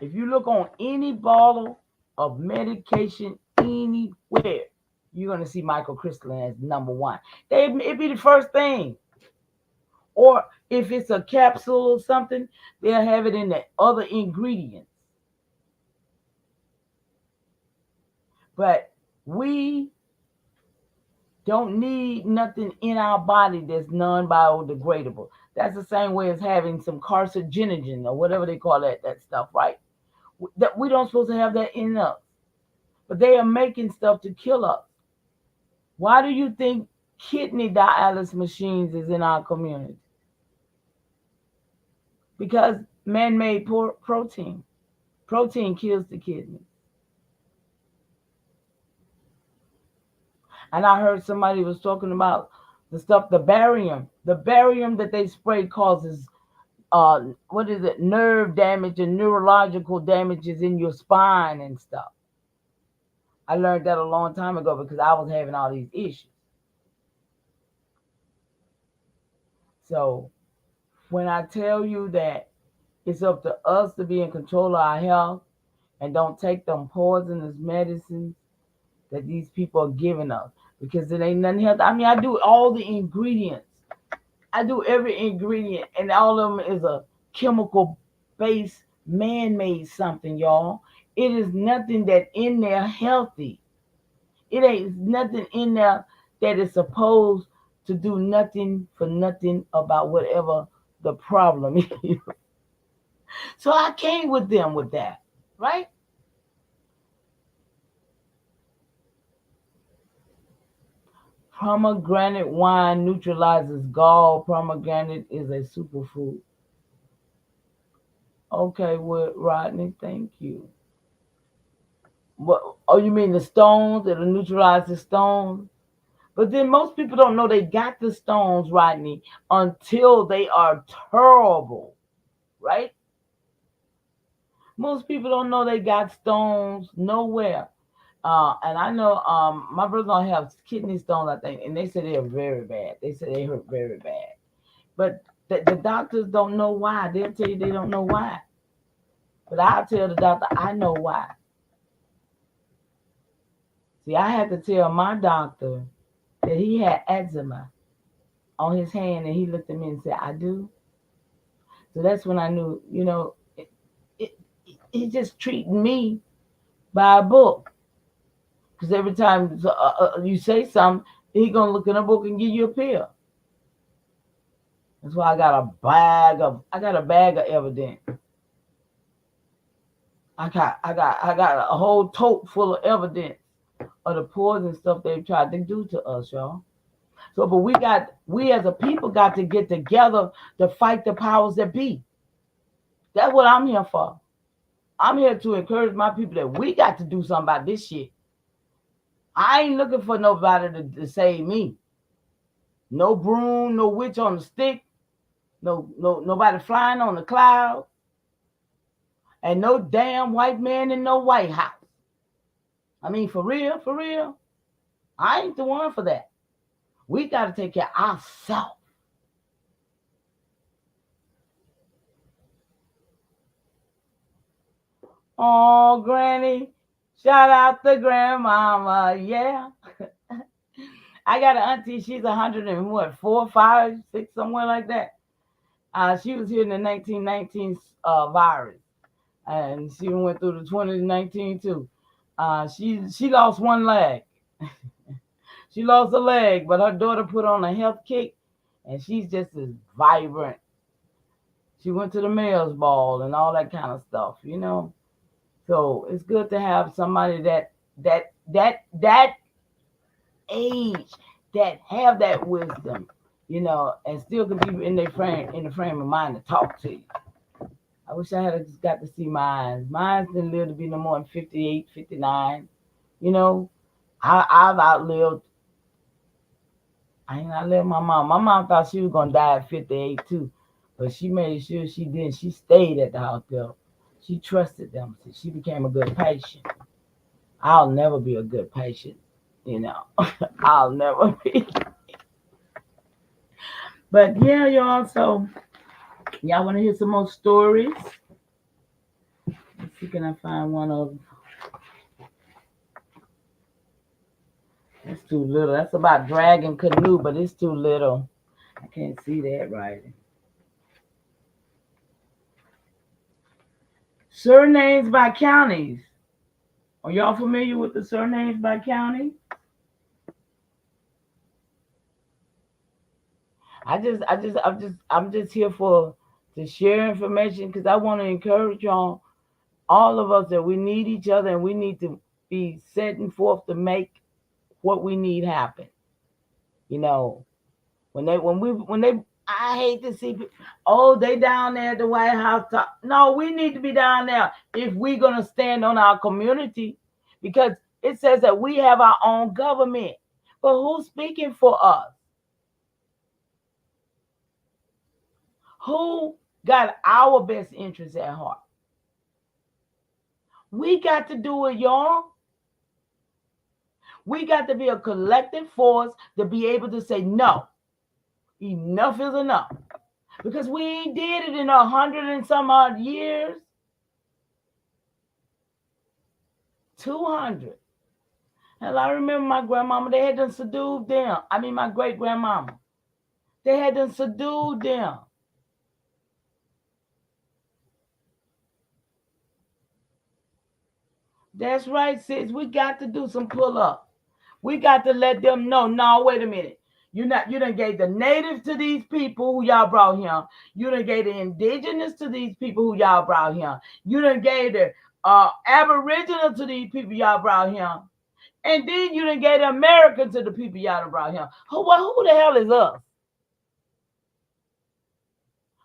if you look on any bottle of medication anywhere, you're going to see microcrystalline as number one. It'd be the first thing. Or if it's a capsule or something, they'll have it in the other ingredients. But we don't need nothing in our body that's non-biodegradable. That's the same way as having some carcinogen or whatever they call that stuff, right? That we don't supposed to have that in us. But they are making stuff to kill us. Why do you think kidney dialysis machines is in our community? Because man-made protein. Protein kills the kidney. And I heard somebody was talking about the stuff, the barium. The barium that they spray causes, nerve damage and neurological damages in your spine and stuff. I learned that a long time ago because I was having all these issues. So when I tell you that it's up to us to be in control of our health and don't take them poisonous medicines that these people are giving us, because it ain't nothing healthy. I mean, I do all the ingredients. I do every ingredient, and all of them is a chemical based, man made something, y'all. It is nothing that in there healthy. It ain't nothing in there that is supposed to do nothing for nothing about whatever the problem is. So I came with them with that, right? Pomegranate wine neutralizes gall. Pomegranate is a superfood. Okay, well, Rodney, thank you. What? Oh, you mean the stones? It'll neutralize the stones? But then most people don't know they got the stones, Rodney, until they are terrible, right? Most people don't know they got stones nowhere. And I know my brother have kidney stones, I think, and they said they're very bad. They said they hurt very bad. But the doctors don't know why. They'll tell you they don't know why. But I'll tell the doctor I know why. See, I had to tell my doctor that he had eczema on his hand, and he looked at me and said, I do. So that's when I knew, it, he just treating me by a book. Because every time you say something, he going to look in a book and give you a pill. That's why I got a bag of evidence. I got a whole tote full of evidence of the poison stuff they've tried to do to us, y'all. So, but we as a people got to get together to fight the powers that be. That's what I'm here for. I'm here to encourage my people that we got to do something about this shit. I ain't looking for nobody to save me. No broom, no witch on the stick, nobody flying on the cloud, and no damn white man in no White House. I mean, for real, for real. I ain't the one for that. We got to take care of ourselves. Oh, Granny. Shout out to Grandmama. Yeah. I got an auntie. She's 100 and what, 4, 5, 6, somewhere like that. She was here in the 1919 virus, and she went through the 2019 too. She lost one leg. She lost a leg, but her daughter put on a health kick, and she's just as vibrant. She went to the mayor's ball and all that kind of stuff. So it's good to have somebody that age, that have that wisdom, and still can be in the frame of mind to talk to you. I wish I had just got to see mine. Mine didn't live to be no more than 58, 59. You know, I've outlived. I ain't outlived my mom. My mom thought she was gonna die at 58 too, but she made sure she didn't. She stayed at the hospital. She trusted them. So she became a good patient. I'll never be a good patient. I'll never be. But yeah, y'all. So y'all want to hear some more stories? Let's see, can I find one of them? That's too little. That's about dragon canoe, but it's too little. I can't see that writing. Surnames by counties. Are y'all familiar with the surnames by county? I'm just here to share information because I want to encourage y'all, all of us, that we need each other and we need to be setting forth to make what we need happen. You know, when they I hate to see people, oh, they down there at the White House. No, we need to be down there if we're gonna stand on our community, because it says that we have our own government. But who's speaking for us? Who got our best interests at heart? We got to do it, y'all. We got to be a collective force to be able to say no. Enough is enough. Because we ain't did it in 100 and some odd years. 200. Hell, I remember my grandmama, they had done subdued them. I mean, my great grandmama. They had done subdued them. That's right, sis. We got to do some pull up. We got to let them know. No, wait a minute. You done gave the native to these people who y'all brought here. You done gave the indigenous to these people who y'all brought here. You done gave the aboriginal to these people y'all brought here. And then you done gave the American to the people y'all done brought here. Who the hell is us?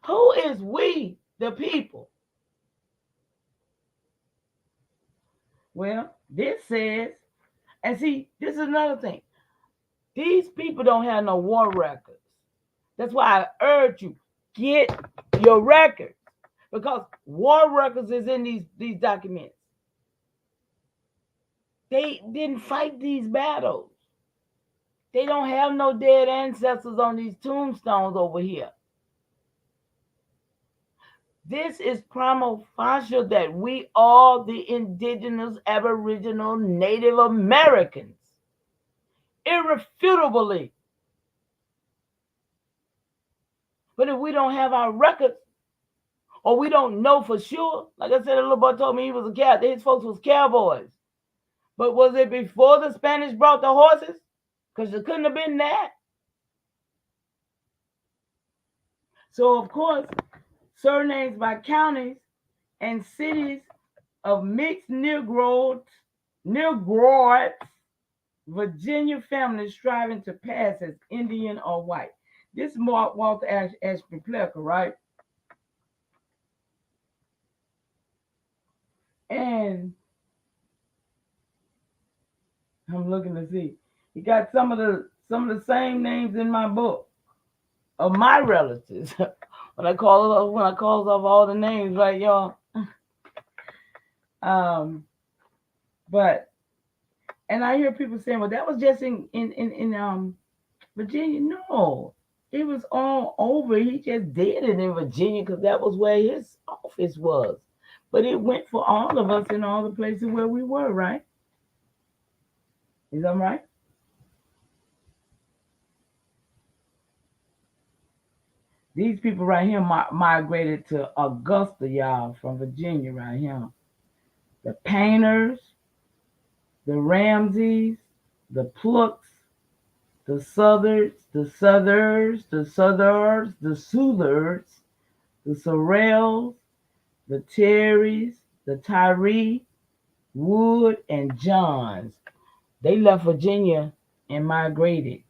Who is we, the people? Well, this says, and see, this is another thing. These people don't have no war records. That's why I urge you, get your records. Because war records is in these documents. They didn't fight these battles. They don't have no dead ancestors on these tombstones over here. This is prima facie that we are the indigenous, aboriginal, Native Americans. Irrefutably. But if we don't have our records, or we don't know for sure, like I said, a little boy told me he was a cat. His folks was cowboys. But was it before the Spanish brought the horses? Because it couldn't have been that. So, of course, surnames by counties and cities of mixed Negroids, Virginia families striving to pass as Indian or white. This is Walter Ashby Plecker, right? And I'm looking to see. He got some of the same names in my book of my relatives. when I call off all the names, right, y'all? But and I hear people saying, well, that was just in Virginia. No, it was all over. He just did it in Virginia because that was where his office was. But it went for all of us in all the places where we were, right? Is that right? These people right here migrated to Augusta, y'all, from Virginia right here. The Painters, the Ramseys, the Plucks, the Southards, the Southards, the Sorrells, the Terrys, the Tyree, Wood, and Johns. They left Virginia and migrated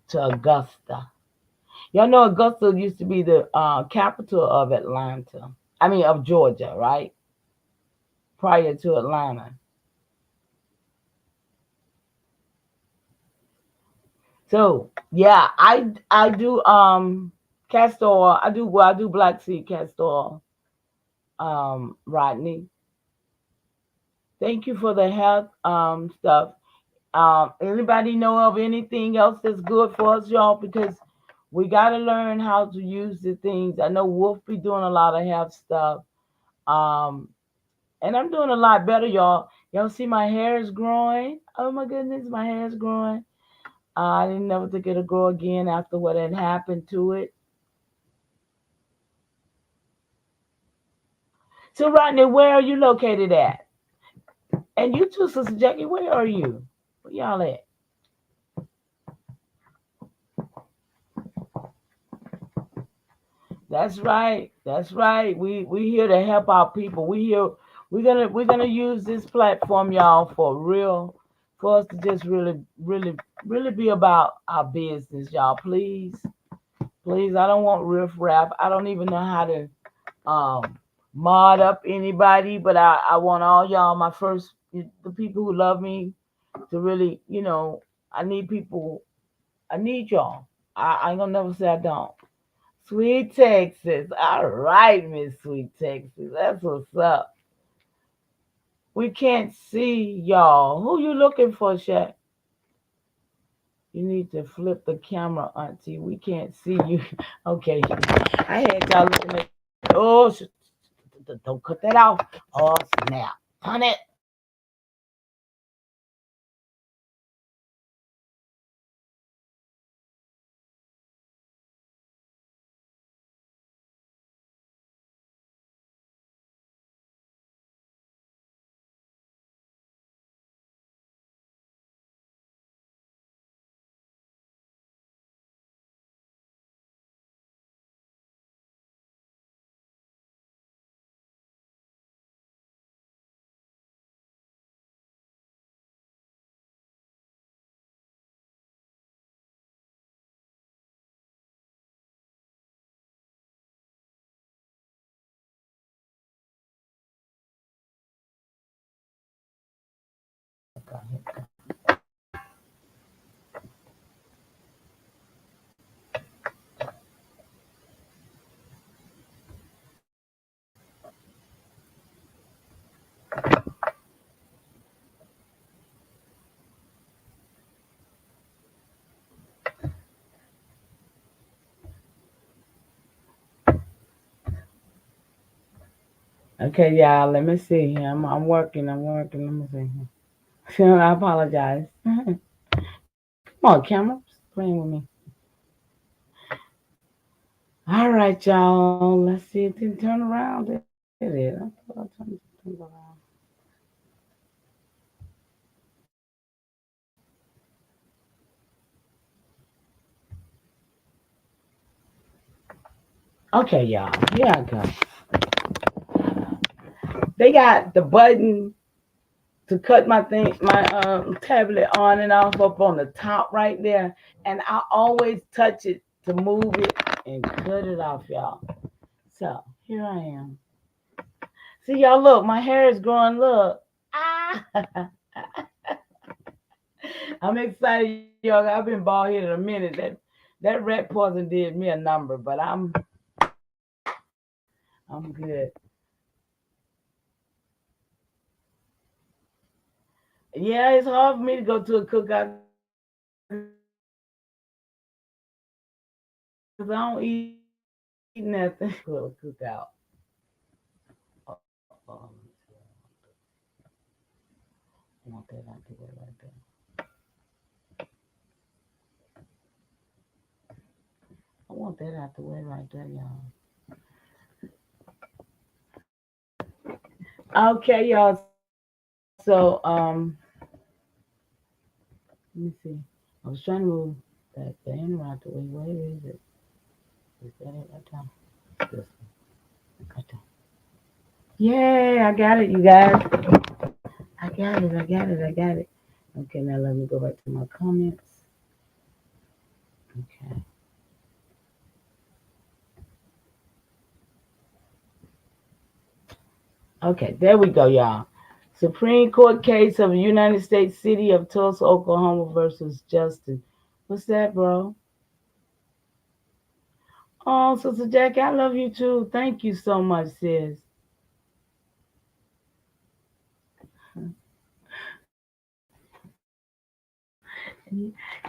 to Augusta. Y'all know Augusta used to be the capital of Atlanta. I mean, of Georgia, right? Prior to Atlanta. So yeah, I do castor oil. I do black seed castor oil. Rodney, thank you for the health stuff. Anybody know of anything else that's good for us, y'all? Because we got to learn how to use the things. I know Wolf be doing a lot of health stuff. Um, and I'm doing a lot better, y'all. Y'all see my hair is growing. Oh my goodness, my hair is growing. I didn't never think it'll grow again after what had happened to it. So, Rodney, where are you located at? And you too, Sister Jackie, where are you? Where y'all at? That's right. That's right. We here to help our people. We're gonna use this platform, y'all, for real, for us to just really be about our business, y'all. Please, please. I don't want riff raff. I don't even know how to mod up anybody, but I want all y'all, the people who love me, to really, I need people. I need y'all. I ain't gonna never say I don't. Sweet Texas. All right, Miss Sweet Texas. That's what's up. We can't see y'all. Who you looking for, Shaq? You need to flip the camera, Auntie. We can't see you. Okay. I had y'all looking at. Oh, don't cut that off. Oh, snap. Honey. Okay, y'all. Let me see here. I'm working. I'm working. Let me see here. I apologize. Come on, camera. Stop playing with me. All right, y'all. Let's see it then turn around. There it is. I thought I turned around. Okay, y'all. Here I go. They got the button to cut my tablet on and off up on the top right there, and I always touch it to move it and cut it off, y'all. So here I am. See, y'all, look, my hair is growing. Look, ah, I'm excited, y'all. I've been bald headed a minute. That rat poison did me a number, but I'm good. Yeah, it's hard for me to go to a cookout because I don't eat nothing. Cookout. I want that out the way right there. I want that out the way right there, y'all. Okay, y'all. So, let me see. I was trying to move that banner out the way. Where is it? Is that it right there? This one. Right there. Yay, I got it, you guys. I got it, I got it, I got it. Okay, now let me go back to my comments. Okay. Okay, there we go, y'all. Supreme Court case of United States City of Tulsa, Oklahoma versus Justin. What's that, bro? Oh, Sister Jackie, I love you too. Thank you so much, sis.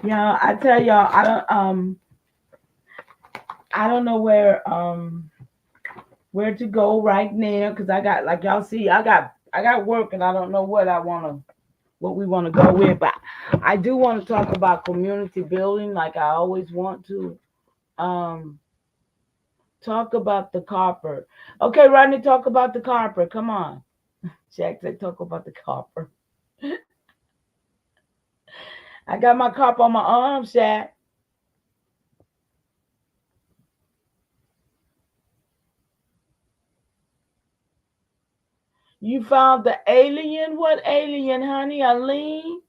Y'all, I tell y'all, I don't know where to go right now because I got, like y'all see, I got work and I don't know what we want to go with, but I do want to talk about community building like I always want to. Um, talk about the copper. Okay, Rodney, talk about the copper. Come on. Jack said talk about the copper. I got my copper on my arm, Shaq. You found the alien? What alien, honey? A lean?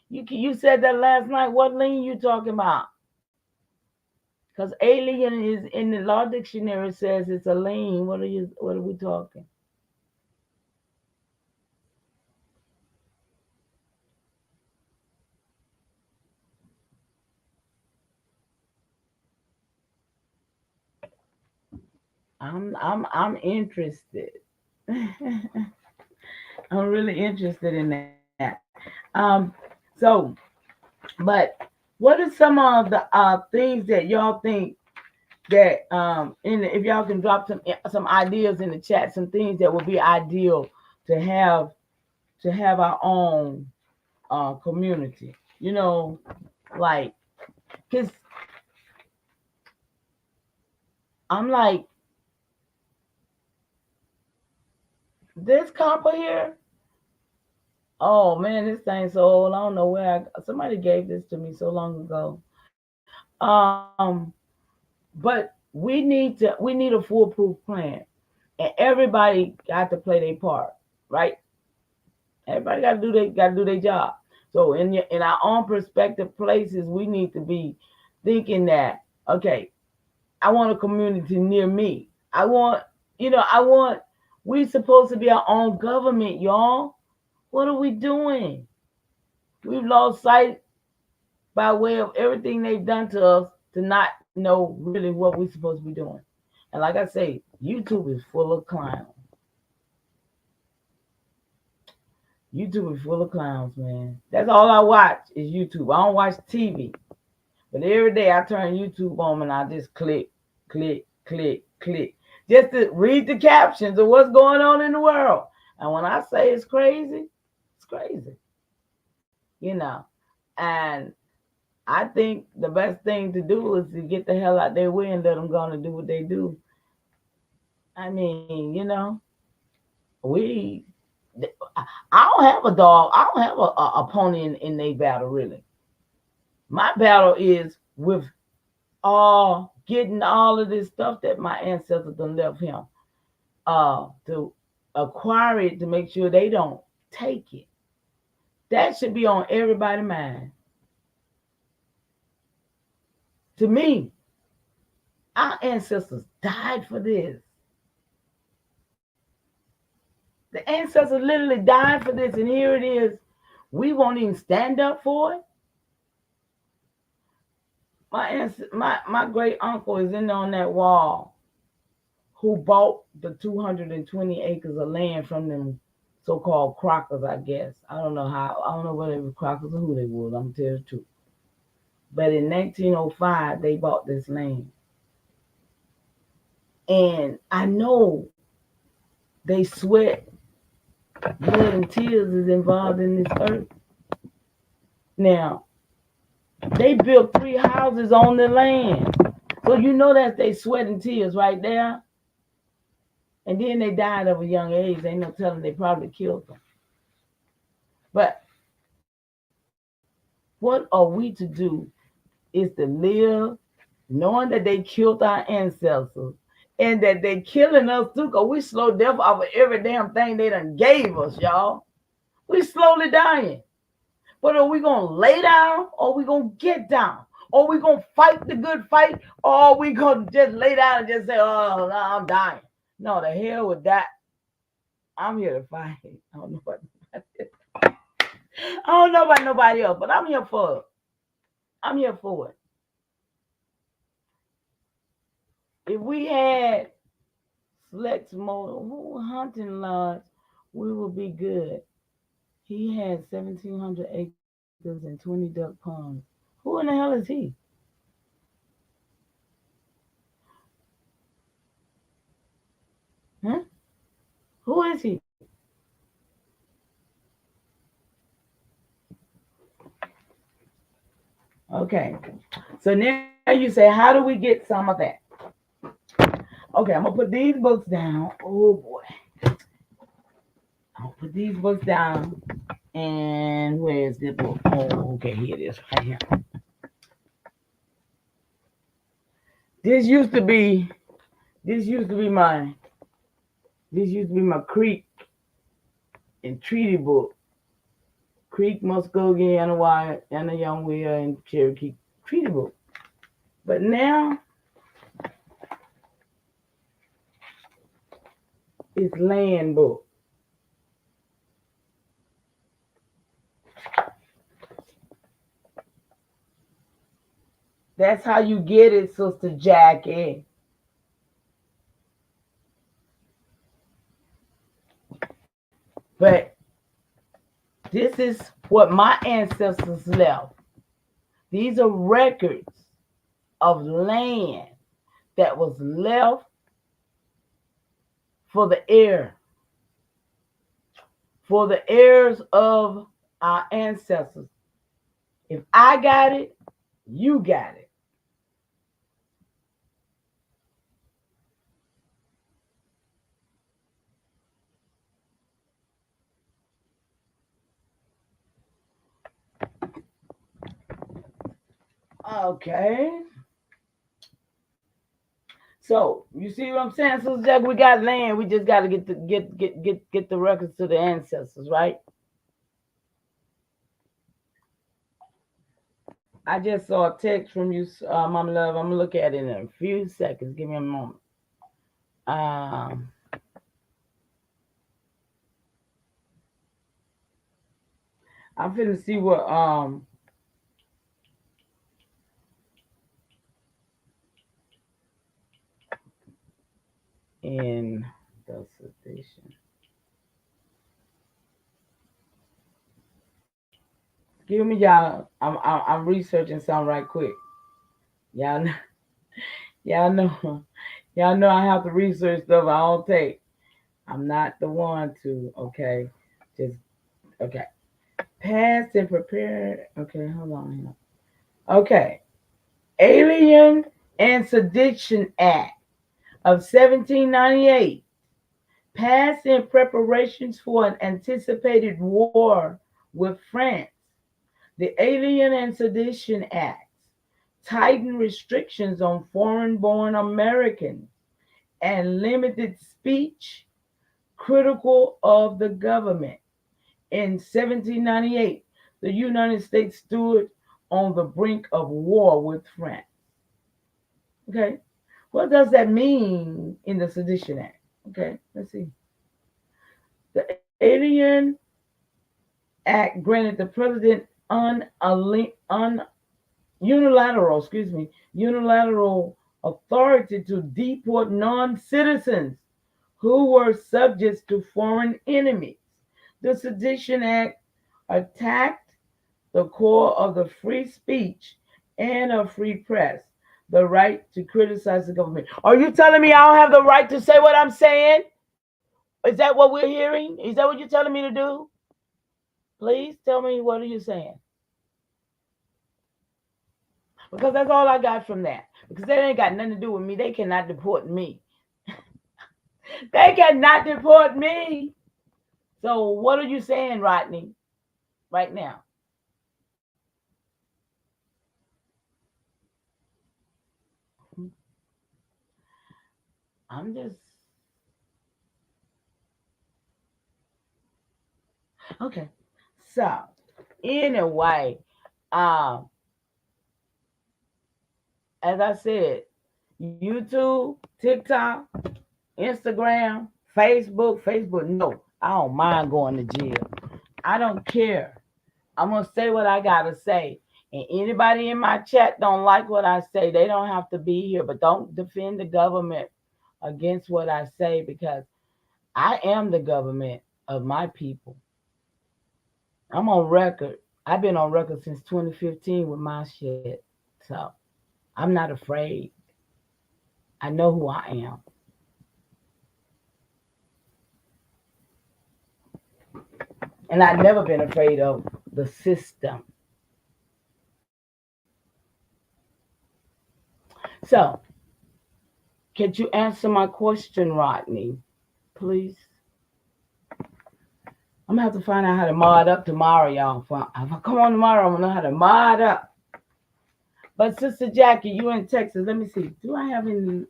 You said that last night. What lean you talking about? Because alien is in the law dictionary says it's a lien. What are we talking? I'm interested. I'm really interested in that. So but What are some of the things that y'all think that if y'all can drop some ideas in the chat, some things that would be ideal to have our own community. Like, cause I'm like, this copper here. Oh man, this thing's so old. I don't know where somebody gave this to me so long ago. But we need a foolproof plan, and everybody got to play their part, right? Everybody got to do their job. So in our own prospective places, we need to be thinking that, okay, I want a community near me. I want we supposed to be our own government, y'all. What are we doing? We've lost sight by way of everything they've done to us to not know really what we're supposed to be doing. And like I say, YouTube is full of clowns. YouTube is full of clowns, man. That's all I watch is YouTube. I don't watch TV. But every day I turn YouTube on and I just click, click, click, click. Just to read the captions of what's going on in the world. And when I say it's crazy, it's crazy. You know. And I think the best thing to do is to get the hell out their way and let them go and do what they do. I mean, we. I don't have a dog. I don't have a pony in their battle, really. My battle is with all getting all of this stuff that my ancestors done left him. To acquire it to make sure they don't take it. That should be on everybody's mind. To me, our ancestors died for this. The ancestors literally died for this, and here it is. We won't even stand up for it. My great uncle is in on that wall, who bought the 220 acres of land from them so-called Crockers, I guess. I don't know how. I don't know whether it was Crockers or who they was. I'm telling you the truth. But in 1905, they bought this land, and I know they sweat, blood, and tears is involved in this earth. Now, they built 3 houses on the land. So you know that's they sweat and tears right there. And then they died of a young age. Ain't no telling they probably killed them. But what are we to do is to live knowing that they killed our ancestors and that they killing us too, because we slow death off of every damn thing they done gave us, y'all. We slowly dying. But are we going to lay down or are we going to get down? Or are we going to fight the good fight? Or are we going to just lay down and just say, oh, no, I'm dying? No, the hell with that. I'm here to fight. I don't know about nobody else, but I'm here for it. I'm here for it. If we had Flex Motor hunting lodge, we would be good. He had 1,700 acres and 20 duck ponds. Who in the hell is he? Huh? Who is he? Okay. So now you say, how do we get some of that? Okay, I'm gonna put these books down. Oh boy. I'll put these books down. And where's the book? Oh, okay, here it is, right here. This used to be this used to be my creek and treaty book. Creek, Muskogee, Anawai, Anayangwea, and Cherokee treaty book. But now it's land book. That's how you get it, Sister Jackie. But this is what my ancestors left. These are records of land that was left for the heirs of our ancestors. If I got it, you got it. Okay. So you see what I'm saying? So Jack, we got land. We just got to get the records to the ancestors, right? I just saw a text from you, Mama Love. I'm gonna look at it in a few seconds. Give me a moment. Um, I'm finna see what in the sedition. Excuse me, y'all. I'm researching something right quick. Y'all know, y'all know, y'all know I have to research stuff I don't take. I'm not the one to. Okay, just okay. Past and prepared. Okay, hold on here. Okay, Alien and Sedition Act of 1798 passed in preparations for an anticipated war with France. The Alien and Sedition Acts tightened restrictions on foreign born Americans and limited speech critical of the government. In 1798, the United States stood on the brink of war with France. Okay, what does that mean in the Sedition Act? Okay, let's see. The Alien Act granted the president unilateral authority to deport non-citizens who were subjects to foreign enemies. The Sedition Act attacked the core of the free speech and a free press, the right to criticize the government. Are you telling me I don't have the right to say what I'm saying? Is that what we're hearing? Is that what you're telling me to do? Please tell me, what are you saying? Because that's all I got from that. Because that ain't got nothing to do with me. They cannot deport me. They cannot deport me. So what are you saying, Rodney, right now? I'm just okay. So anyway, um, as I said, YouTube, TikTok, Instagram, Facebook. No, I don't mind going to jail. I don't care. I'm gonna say what I gotta say. And anybody in my chat don't like what I say, they don't have to be here. But don't defend the government against what I say, because I am the government of my people. I'm on record. I've been on record since 2015 with my shit. So I'm not afraid. I know who I am. And I've never been afraid of the system. So, can you answer my question, Rodney? Please. I'm gonna have to find out how to mod up tomorrow, y'all. If I come on tomorrow, I'm gonna know how to mod up. But Sister Jackie, you in Texas? Let me see. Do I have any?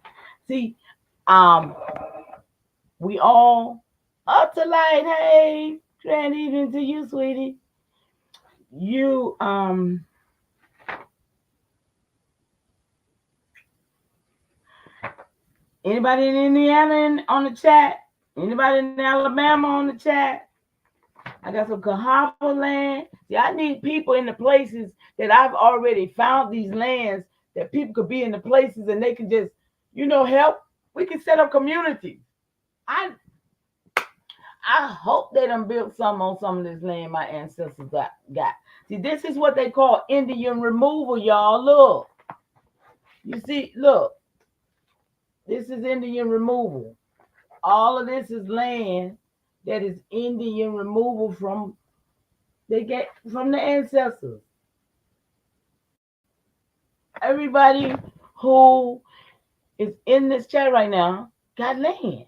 See, um, we all up to light. Hey, grand evening to you, sweetie. You anybody in Indiana on the chat? Anybody in Alabama on the chat? I got some Cahaba land. See, I need people in the places that I've already found these lands, that people could be in the places and they can just, help. We can set up communities. I hope they done built some on some of this land my ancestors got. See, this is what they call Indian removal, y'all. Look. You see, look. This is Indian removal. All of this is land that is Indian removal from they get from the ancestors. Everybody who is in this chat right now got land.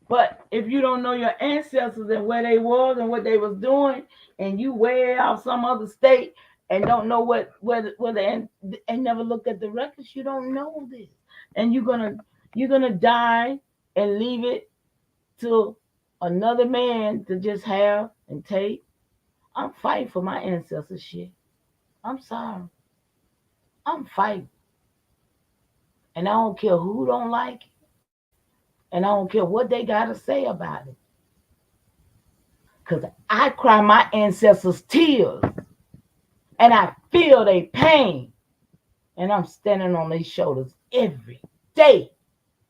But if you don't know your ancestors and where they was and what they was doing, and you way out some other state and don't know where they and never looked at the records, you don't know this, and you're gonna die and leave it to another man to just have and take. I'm fighting for my ancestors shit. I'm sorry. I'm fighting. And I don't care who don't like it. And I don't care what they got to say about it. Because I cry my ancestors' tears. And I feel their pain. And I'm standing on their shoulders every day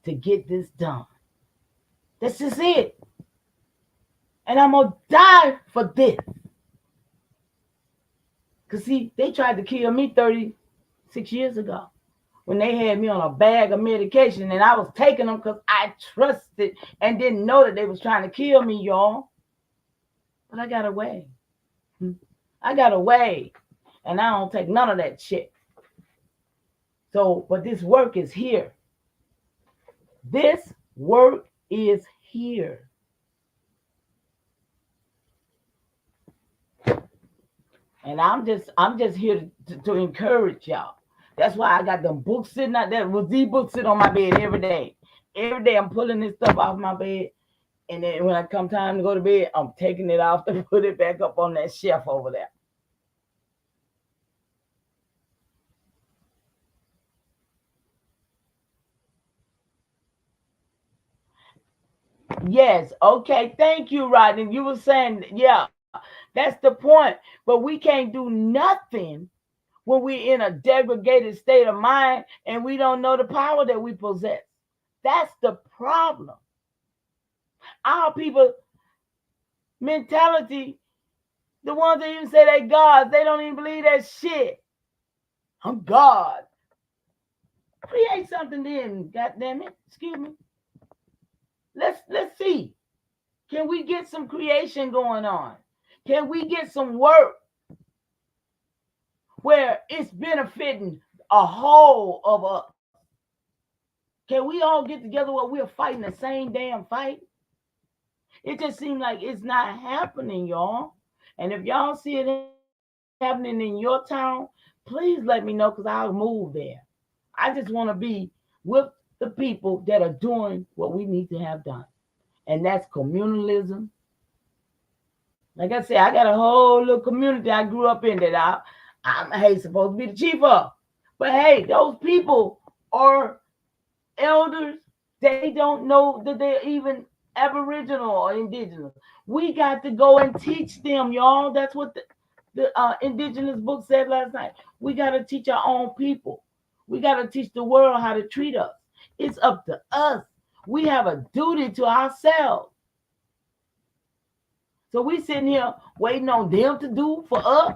to get this done. This is it. And I'm going to die for this. Because, see, they tried to kill me 36 years ago when they had me on a bag of medication, and I was taking them because I trusted and didn't know that they was trying to kill me, y'all. But I got away. I got away, and I don't take none of that shit. So, but this work is here. This work is here. And I'm just here to encourage y'all. That's why I got them books sitting out there. Well, these books sit on my bed every day. Every day I'm pulling this stuff off my bed. And then when I come time to go to bed, I'm taking it off and put it back up on that shelf over there. Yes. Okay. Thank you, Rodney. You were saying, yeah, that's the point. But we can't do nothing when we're in a degraded state of mind and we don't know the power that we possess. That's the problem. Our people mentality, the ones that even say they God, they don't even believe that shit. I'm God. Create something then, goddamn it. Excuse me. Let's see. Can we get some creation going on? Can we get some work where it's benefiting a whole of us? Can we all get together where we're fighting the same damn fight? It just seems like it's not happening, y'all. And if y'all see it happening in your town, please let me know, because I'll move there. I just want to be with the people that are doing what we need to have done. And that's communalism. Like I said, I got a whole little community I grew up in that I'm supposed to be the chief of. But hey, those people are elders. They don't know that they're even Aboriginal or indigenous. We got to go and teach them, y'all. That's what the indigenous book said last night. We got to teach our own people. We got to teach the world how to treat us. It's up to us. We have a duty to ourselves. So we sitting here waiting on them to do for us,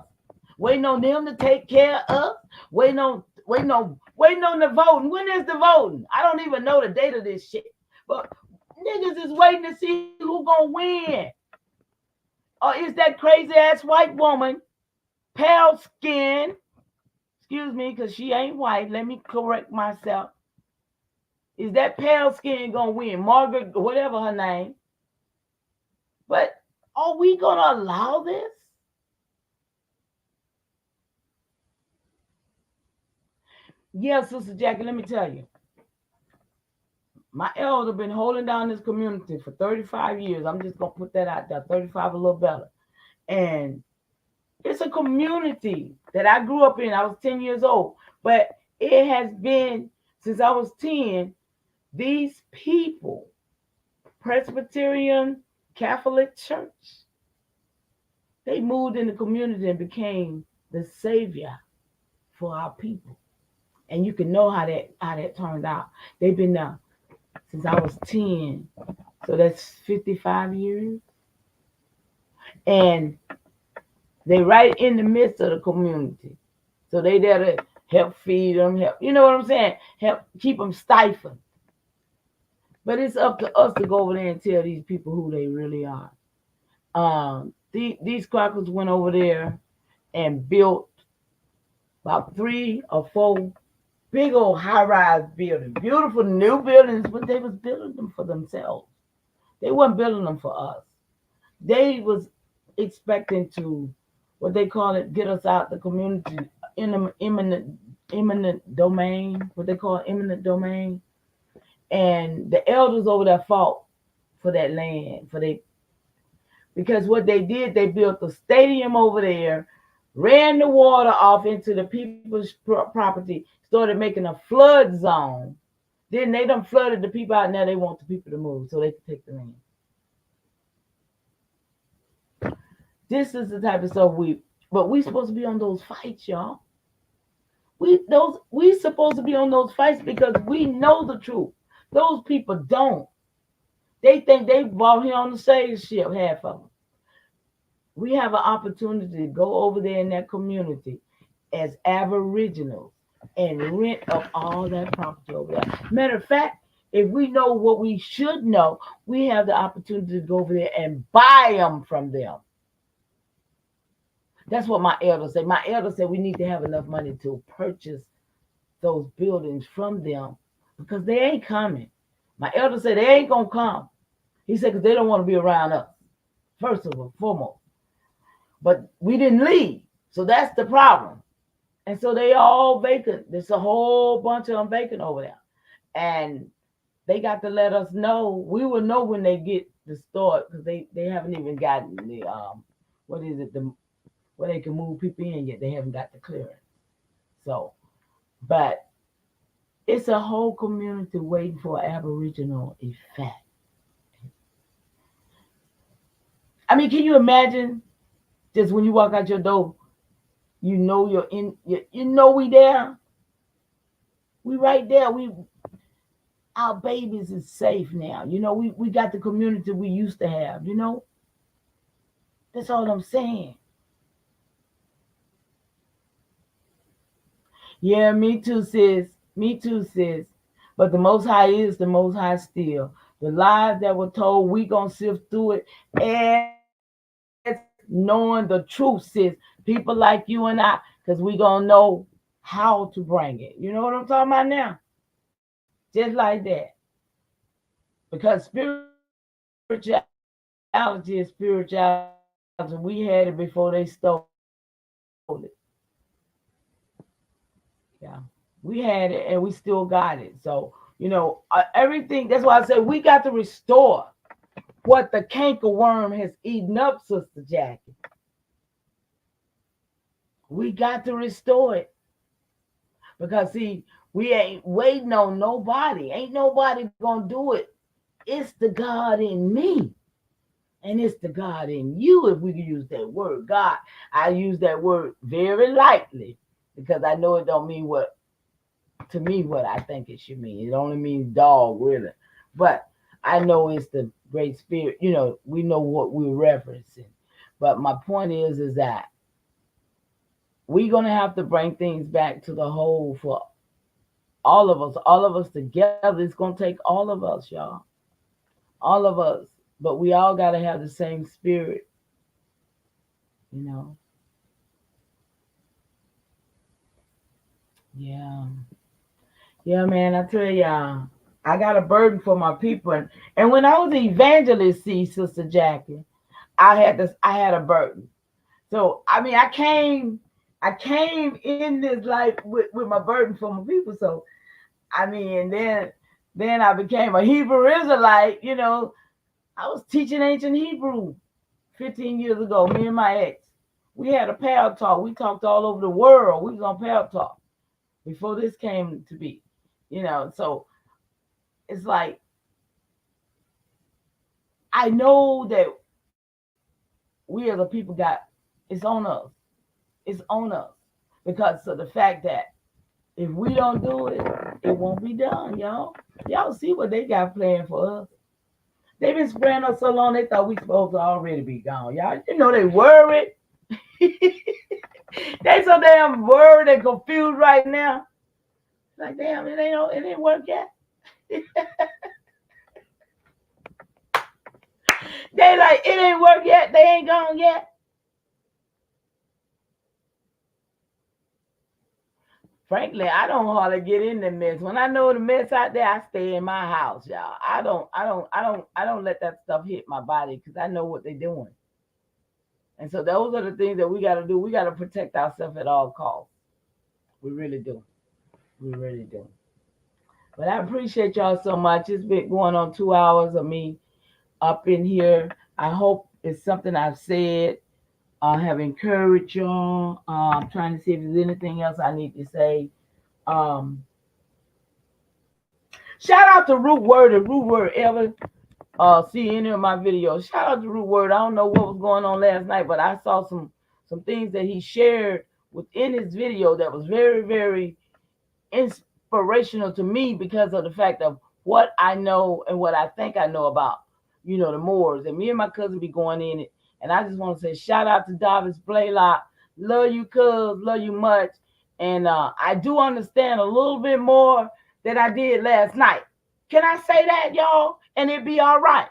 waiting on them to take care of us, waiting on the voting. When is the voting? I don't even know the date of this shit. But niggas is waiting to see who gonna win. Or is that crazy ass white woman, pale skin, excuse me, because she ain't white. Let me correct myself. Is that pale skin gonna win? Margaret, whatever her name. But are we gonna allow this? Yeah, Sister Jackie, let me tell you. My elder been holding down this community for 35 years. I'm just gonna put that out there. 35 a little better. And it's a community that I grew up in. I was 10 years old. But it has been since I was 10, these people, Presbyterian Catholic Church, they moved in the community and became the savior for our people. And you can know how that turned out. They've been there since I was 10. So that's 55 years. And they right in the midst of the community. So they there to help feed them, help, you know what I'm saying? Help keep them stifled. But it's up to us to go over there and tell these people who they really are. These crackers went over there and built about 3 or 4 big old high-rise buildings, beautiful new buildings, but they was building them for themselves. They wasn't building them for us. They was expecting to, what they call it, get us out the community in the eminent domain, what they call eminent domain. And the elders over there fought for that land, because what they did, they built a stadium over there, ran the water off into the people's property, started making a flood zone. Then they done flooded the people out. Now they want the people to move so they can take the land. This is the type of stuff but we supposed to be on those fights, y'all. We supposed to be on those fights because we know the truth. Those people don't. They think they brought here on the same ship, half of them. We have an opportunity to go over there in that community as aboriginals and rent up all that property over there. Matter of fact, if we know what we should know, we have the opportunity to go over there and buy them from them. That's what my elder said. My elder said we need to have enough money to purchase those buildings from them because they ain't coming. My elder said they ain't going to come. He said because they don't want to be around us, first of all, foremost. But we didn't leave. So that's the problem. And so they all vacant. There's a whole bunch of them vacant over there. And they got to let us know. We will know when they get the start because they haven't even gotten the, where they can move people in yet. They haven't got the clearance. So, but it's a whole community waiting for Aboriginal effect. I mean, can you imagine just when you walk out your door, you know you're in, you know we there. We right there. Our babies is safe now. You know, we got the community we used to have, you know. That's all I'm saying. Yeah, me too, sis. Me too, sis. But the Most High is the Most High still. The lies that were told, we gonna sift through it as knowing the truth, sis. People like you and I, because we gonna know how to bring it. You know what I'm talking about now? Just like that. Because spirituality is spirituality. We had it before they stole it. Yeah, we had it and we still got it. So, everything. That's why I say we got to restore what the cankerworm has eaten up, Sister Jackie. We got to restore it. Because, see, we ain't waiting on nobody. Ain't nobody going to do it. It's the God in me. And it's the God in you, if we can use that word. God, I use that word very lightly because I know it don't mean what I think it should mean. It only means dog, really. But I know it's the great spirit. We know what we're referencing. But my point is that we're going to have to bring things back to the whole for all of us together. It's going to take all of us, y'all. All of us. But we all got to have the same spirit, you know. Yeah. Yeah, man, I tell y'all, I got a burden for my people. And when I was an evangelist, see, Sister Jackie, I had a burden. So, I mean, I came in this life with my burden for my people. So, I mean, then I became a Hebrew Israelite, I was teaching ancient Hebrew 15 years ago, me and my ex. We had a pal talk. We talked all over the world. We was on pal talk before this came to be. So it's like, I know that we as a people it's on us. It's on us. Because of the fact that if we don't do it, it won't be done, y'all. Y'all see what they got planned for us. They've been spraying us so long, they thought we supposed to already be gone. Y'all, you know they worried. They so damn worried and confused right now. Like, damn, it ain't work yet. They like, it ain't work yet. They ain't gone yet. Frankly, I don't hardly get in the mess. When I know the mess out there, I stay in my house, y'all. I don't let that stuff hit my body because I know what they're doing. And so those are the things that we got to do. We got to protect ourselves at all costs. We really do. We really do. But I appreciate y'all so much. It's been going on 2 hours of me up in here. I hope it's something I've said. I have encouraged y'all. I'm trying to see if there's anything else I need to say. Um, Shout out to Root Word and Root Word ever see any of my videos. Shout out to Root Word. I don't know what was going on last night, but I saw some things that he shared within his video that was very, very inspirational to me because of the fact of what I know and what I think I know about, the Moors. And me and my cousin be going in it. And I just want to say shout out to Davis Blaylock. Love you, cuz. Love you much. And I do understand a little bit more than I did last night. Can I say that, y'all? And it be all right.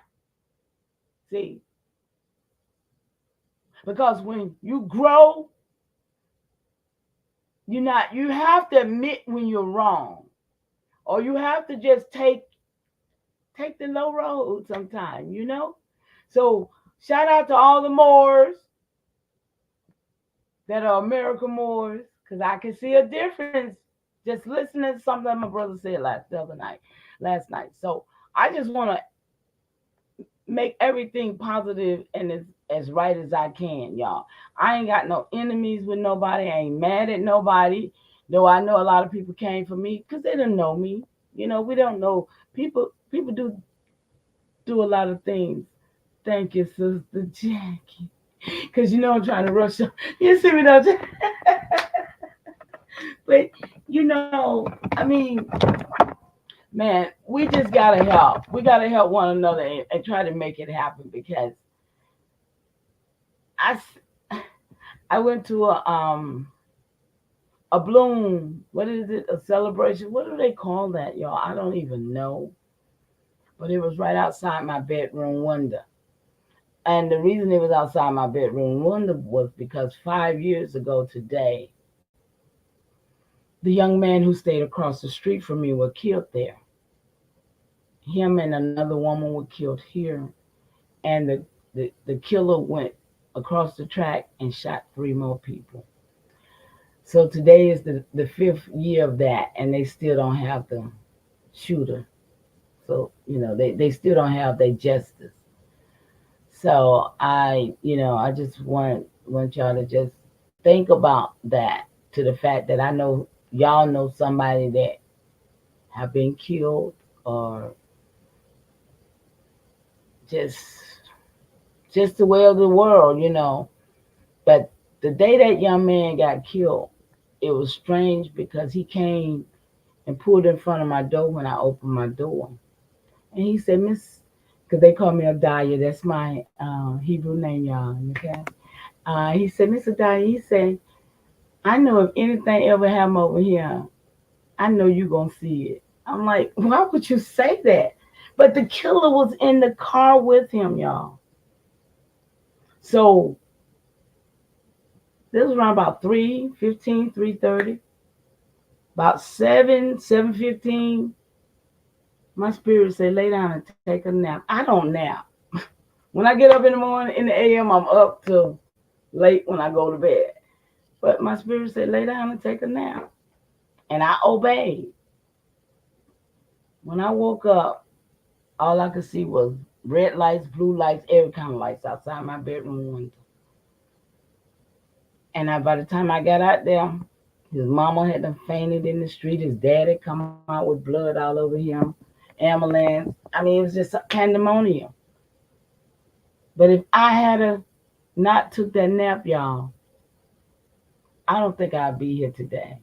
See? Because when you grow, you have to admit when you're wrong. Or you have to just take the low road sometime, So shout out to all the Moors that are American Moors, because I can see a difference just listening to something my brother said last night. So I just want to make everything positive and as right as I can, y'all. I ain't got no enemies with nobody. I ain't mad at nobody. Though I know a lot of people came for me because they didn't know me. We don't know. People do a lot of things. Thank you, Sister Jackie. Because I'm trying to rush up. You see me, don't you? But, I mean, man, we just got to help. We got to help one another and try to make it happen because I went to a bloom. What is it? A celebration? What do they call that, y'all? I don't even know. But it was right outside my bedroom window. And the reason it was outside my bedroom window was because 5 years ago today, the young man who stayed across the street from me were killed there. Him and another woman were killed here. And the killer went across the track and shot 3 more people. So today is the 5th year of that, and they still don't have the shooter. So, they still don't have their justice. So I just want y'all to just think about that, to the fact that I know y'all know somebody that have been killed or just the way of the world. But the day that young man got killed, it was strange because he came and pulled in front of my door when I opened my door. And he said, Miss, because they call me Adaya, that's my Hebrew name, y'all, okay? He said, Miss Adaya, he said, I know if anything ever happen over here, I know you going to see it. I'm like, why would you say that? But the killer was in the car with him, y'all. So this was around about 3:15, 3:30. About 7:15, my spirit said, lay down and take a nap. I don't nap. When I get up in the morning, in the AM, I'm up till late when I go to bed. But my spirit said, lay down and take a nap. And I obeyed. When I woke up, all I could see was red lights, blue lights, every kind of lights outside my bedroom window. And by the time I got out there, his mama had done fainted in the street. His dad had come out with blood all over him. Ambulance. I mean, it was just pandemonium. But if I had not took that nap, y'all, I don't think I'd be here today.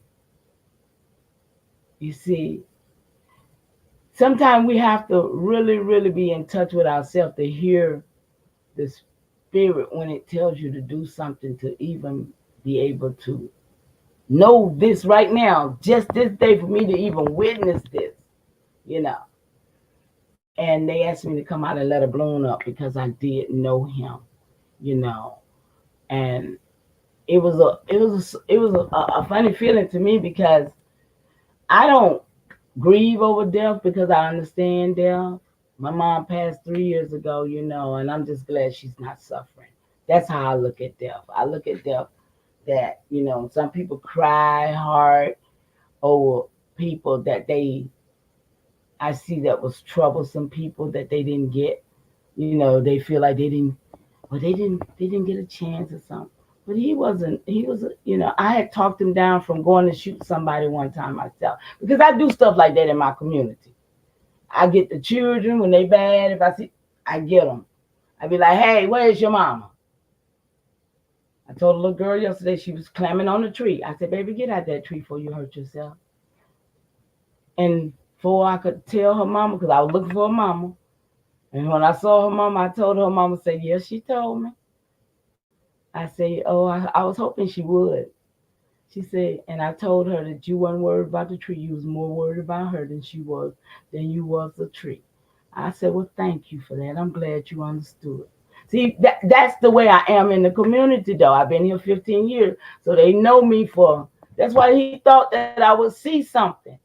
You see, sometimes we have to really, really be in touch with ourselves to hear the spirit when it tells you to do something, to even be able to know this right now, just this day, for me to even witness this, you know. And they asked me to come out and let a balloon up because I did know him, you know. And it was a funny feeling to me because I don't grieve over death because I understand death. My mom passed 3 years ago, you know, and I'm just glad she's not suffering. That's how I look at death. I look at death that, you know, some people cry hard over people that I see that was troublesome people that they didn't get. You know, they feel like they didn't get a chance or something. But he wasn't. He was, you know. I had talked him down from going to shoot somebody one time myself because I do stuff like that in my community. I get the children when they bad. If I see, I get them. I be like, hey, where's your mama? I told a little girl yesterday she was climbing on the tree. I said, baby, get out that tree before you hurt yourself. And before I could tell her mama, because I was looking for her mama, and when I saw her mama, I told her mama, said, yes, she told me. I said, oh, I was hoping she would. She said, and I told her that you weren't worried about the tree. You was more worried about her than you was the tree. I said, well, thank you for that. I'm glad you understood. See, that's the way I am in the community, though. I've been here 15 years, so they know me for. That's why he thought that I would see something,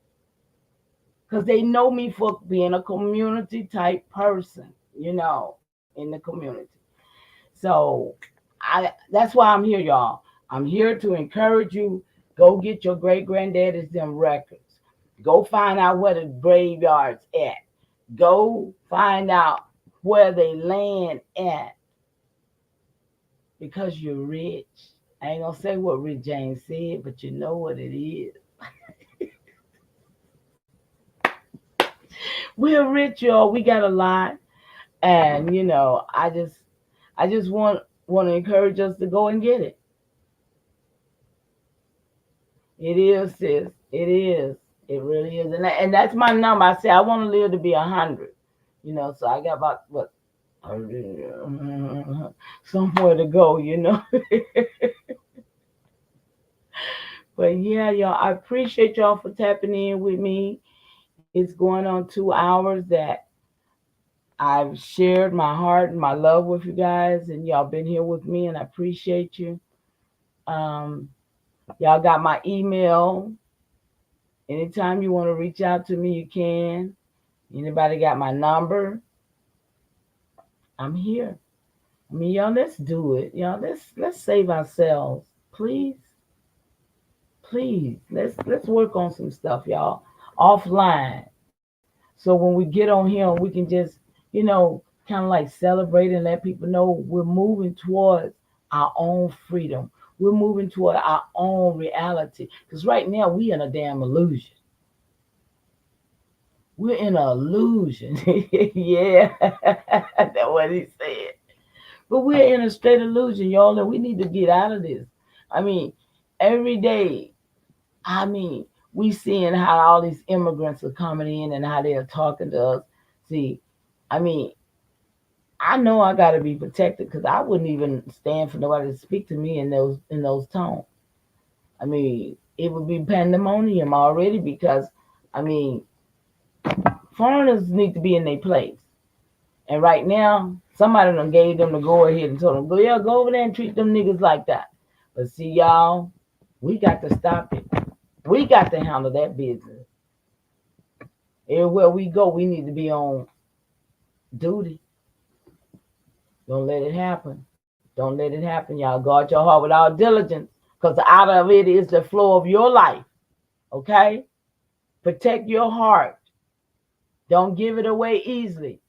because they know me for being a community type person, you know, in the community. So that's why I'm here, y'all. I'm here to encourage you. Go get your great granddaddy's them records. Go find out where the graveyard's at. Go find out where they land at because you're rich. I ain't gonna say what Rick James said, but you know what it is. We're rich, y'all. We got a lot, and you know, I just want to encourage us to go and get it. It is, sis. It is. It really is. And that's my number. I say I want to live to be 100. You know, so I got about, what, somewhere to go, you know. But yeah, y'all, I appreciate y'all for tapping in with me. It's going on 2 hours that I've shared my heart and my love with you guys, and y'all been here with me, and I appreciate you. Um, y'all got my email. Anytime you want to reach out to me, you can. Anybody got my number? I'm here. I mean, y'all, let's do it. Y'all, let's save ourselves, please, please. Let's work on some stuff, y'all, offline. So when we get on here, we can just, kind of like celebrate and let people know we're moving towards our own freedom. We're moving toward our own reality. Because right now we in a damn illusion. We're in an illusion. Yeah, that's what he said. But we're in a straight illusion, y'all, and we need to get out of this. I mean, every day, we seeing how all these immigrants are coming in and how they are talking to us. See, I mean, I know I got to be protected because I wouldn't even stand for nobody to speak to me in those tones. I mean, it would be pandemonium already because, I mean, foreigners need to be in their place. And right now, somebody done gave them the go ahead and told them, go, yeah, go over there and treat them niggas like that. But see, y'all, we got to stop it. We got to handle that business. Everywhere we go, we need to be on duty. Don't let it happen. Don't let it happen, y'all. Guard your heart with all diligence, because out of it is the flow of your life. Okay? Protect your heart. Don't give it away easily.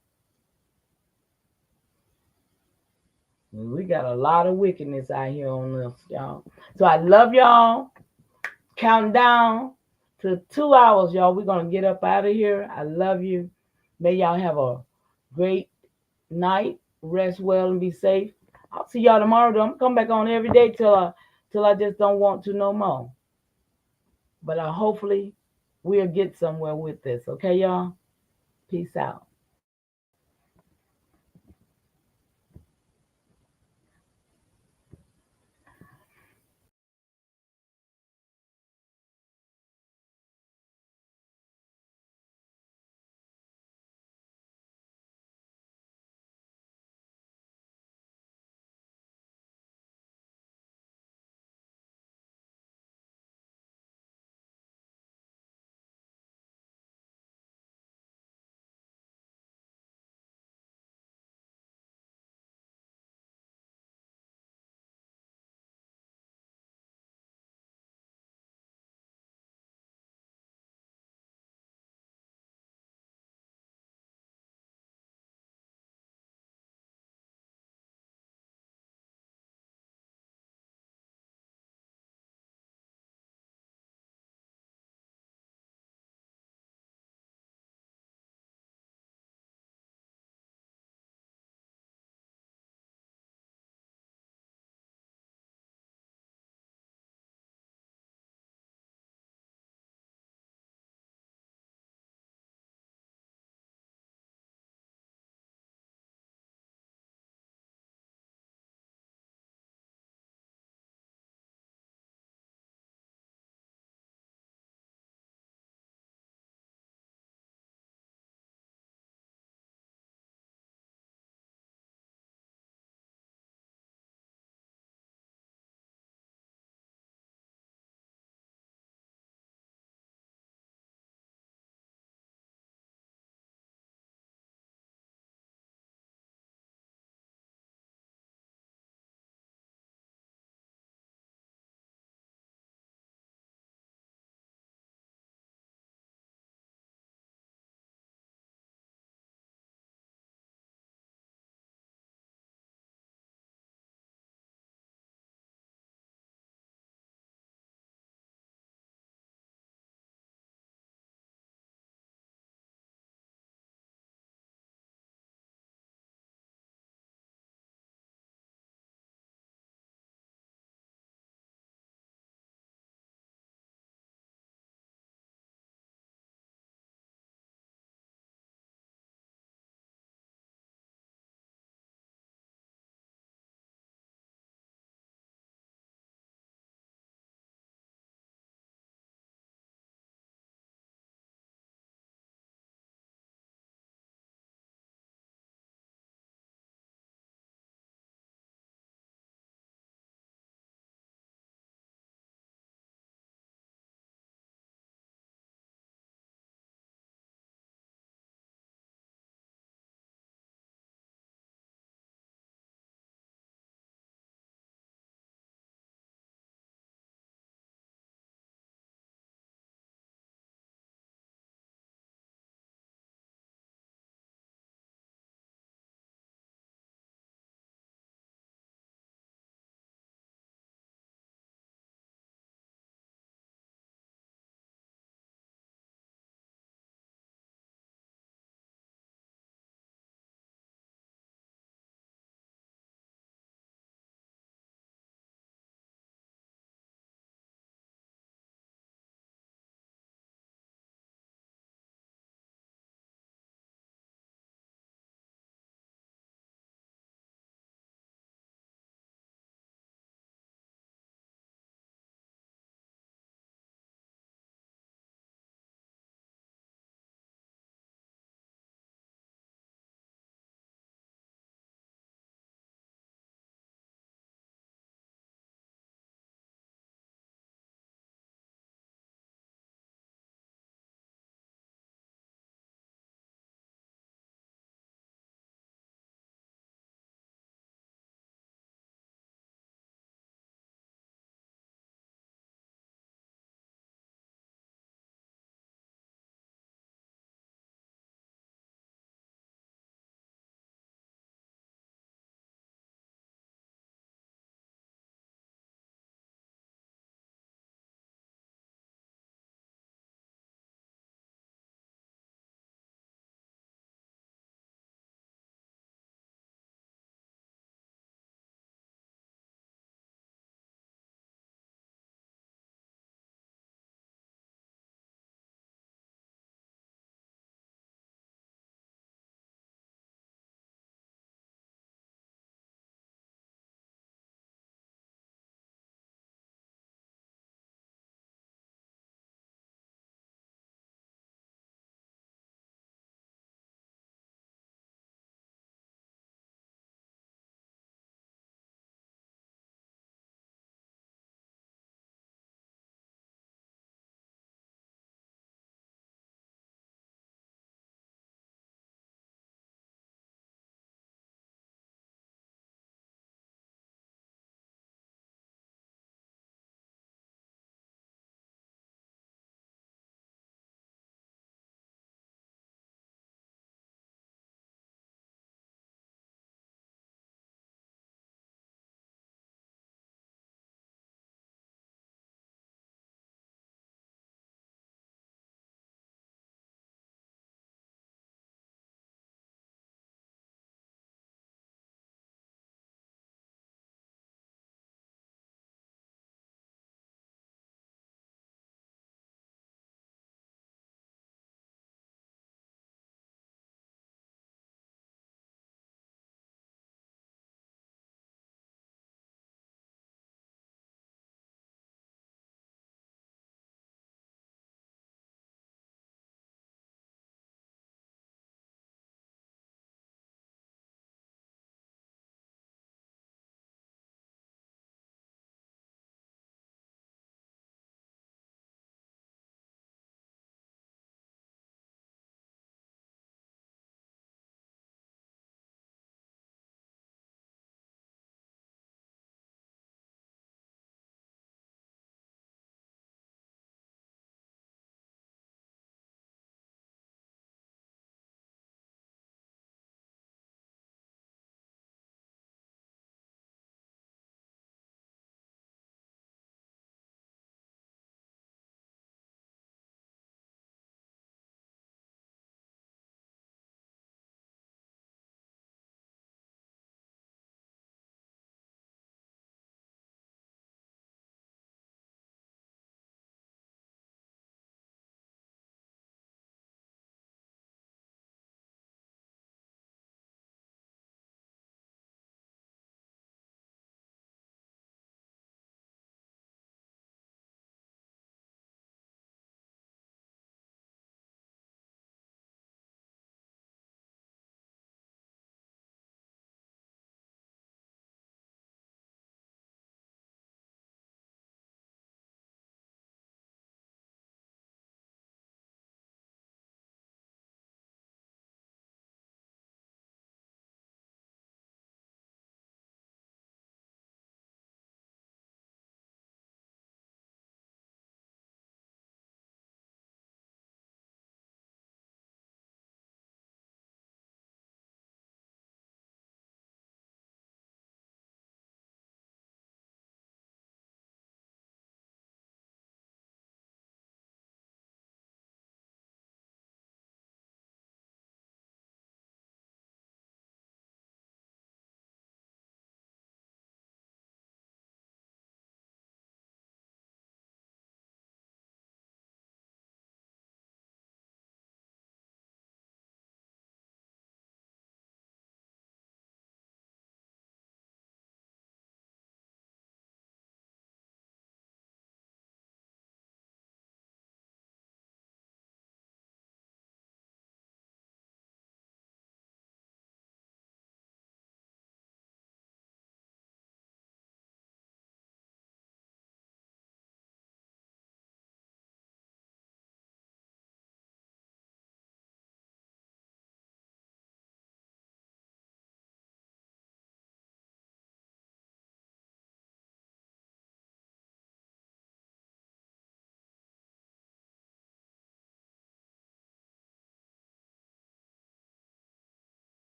We got a lot of wickedness out here on us, y'all. So I love y'all. Counting down to 2 hours, y'all. We're going to get up out of here. I love you. May y'all have a great night. Rest well and be safe. I'll see y'all tomorrow, though. I'm going to come back on every day till I just don't want to no more. But hopefully we'll get somewhere with this. Okay, y'all? Peace out.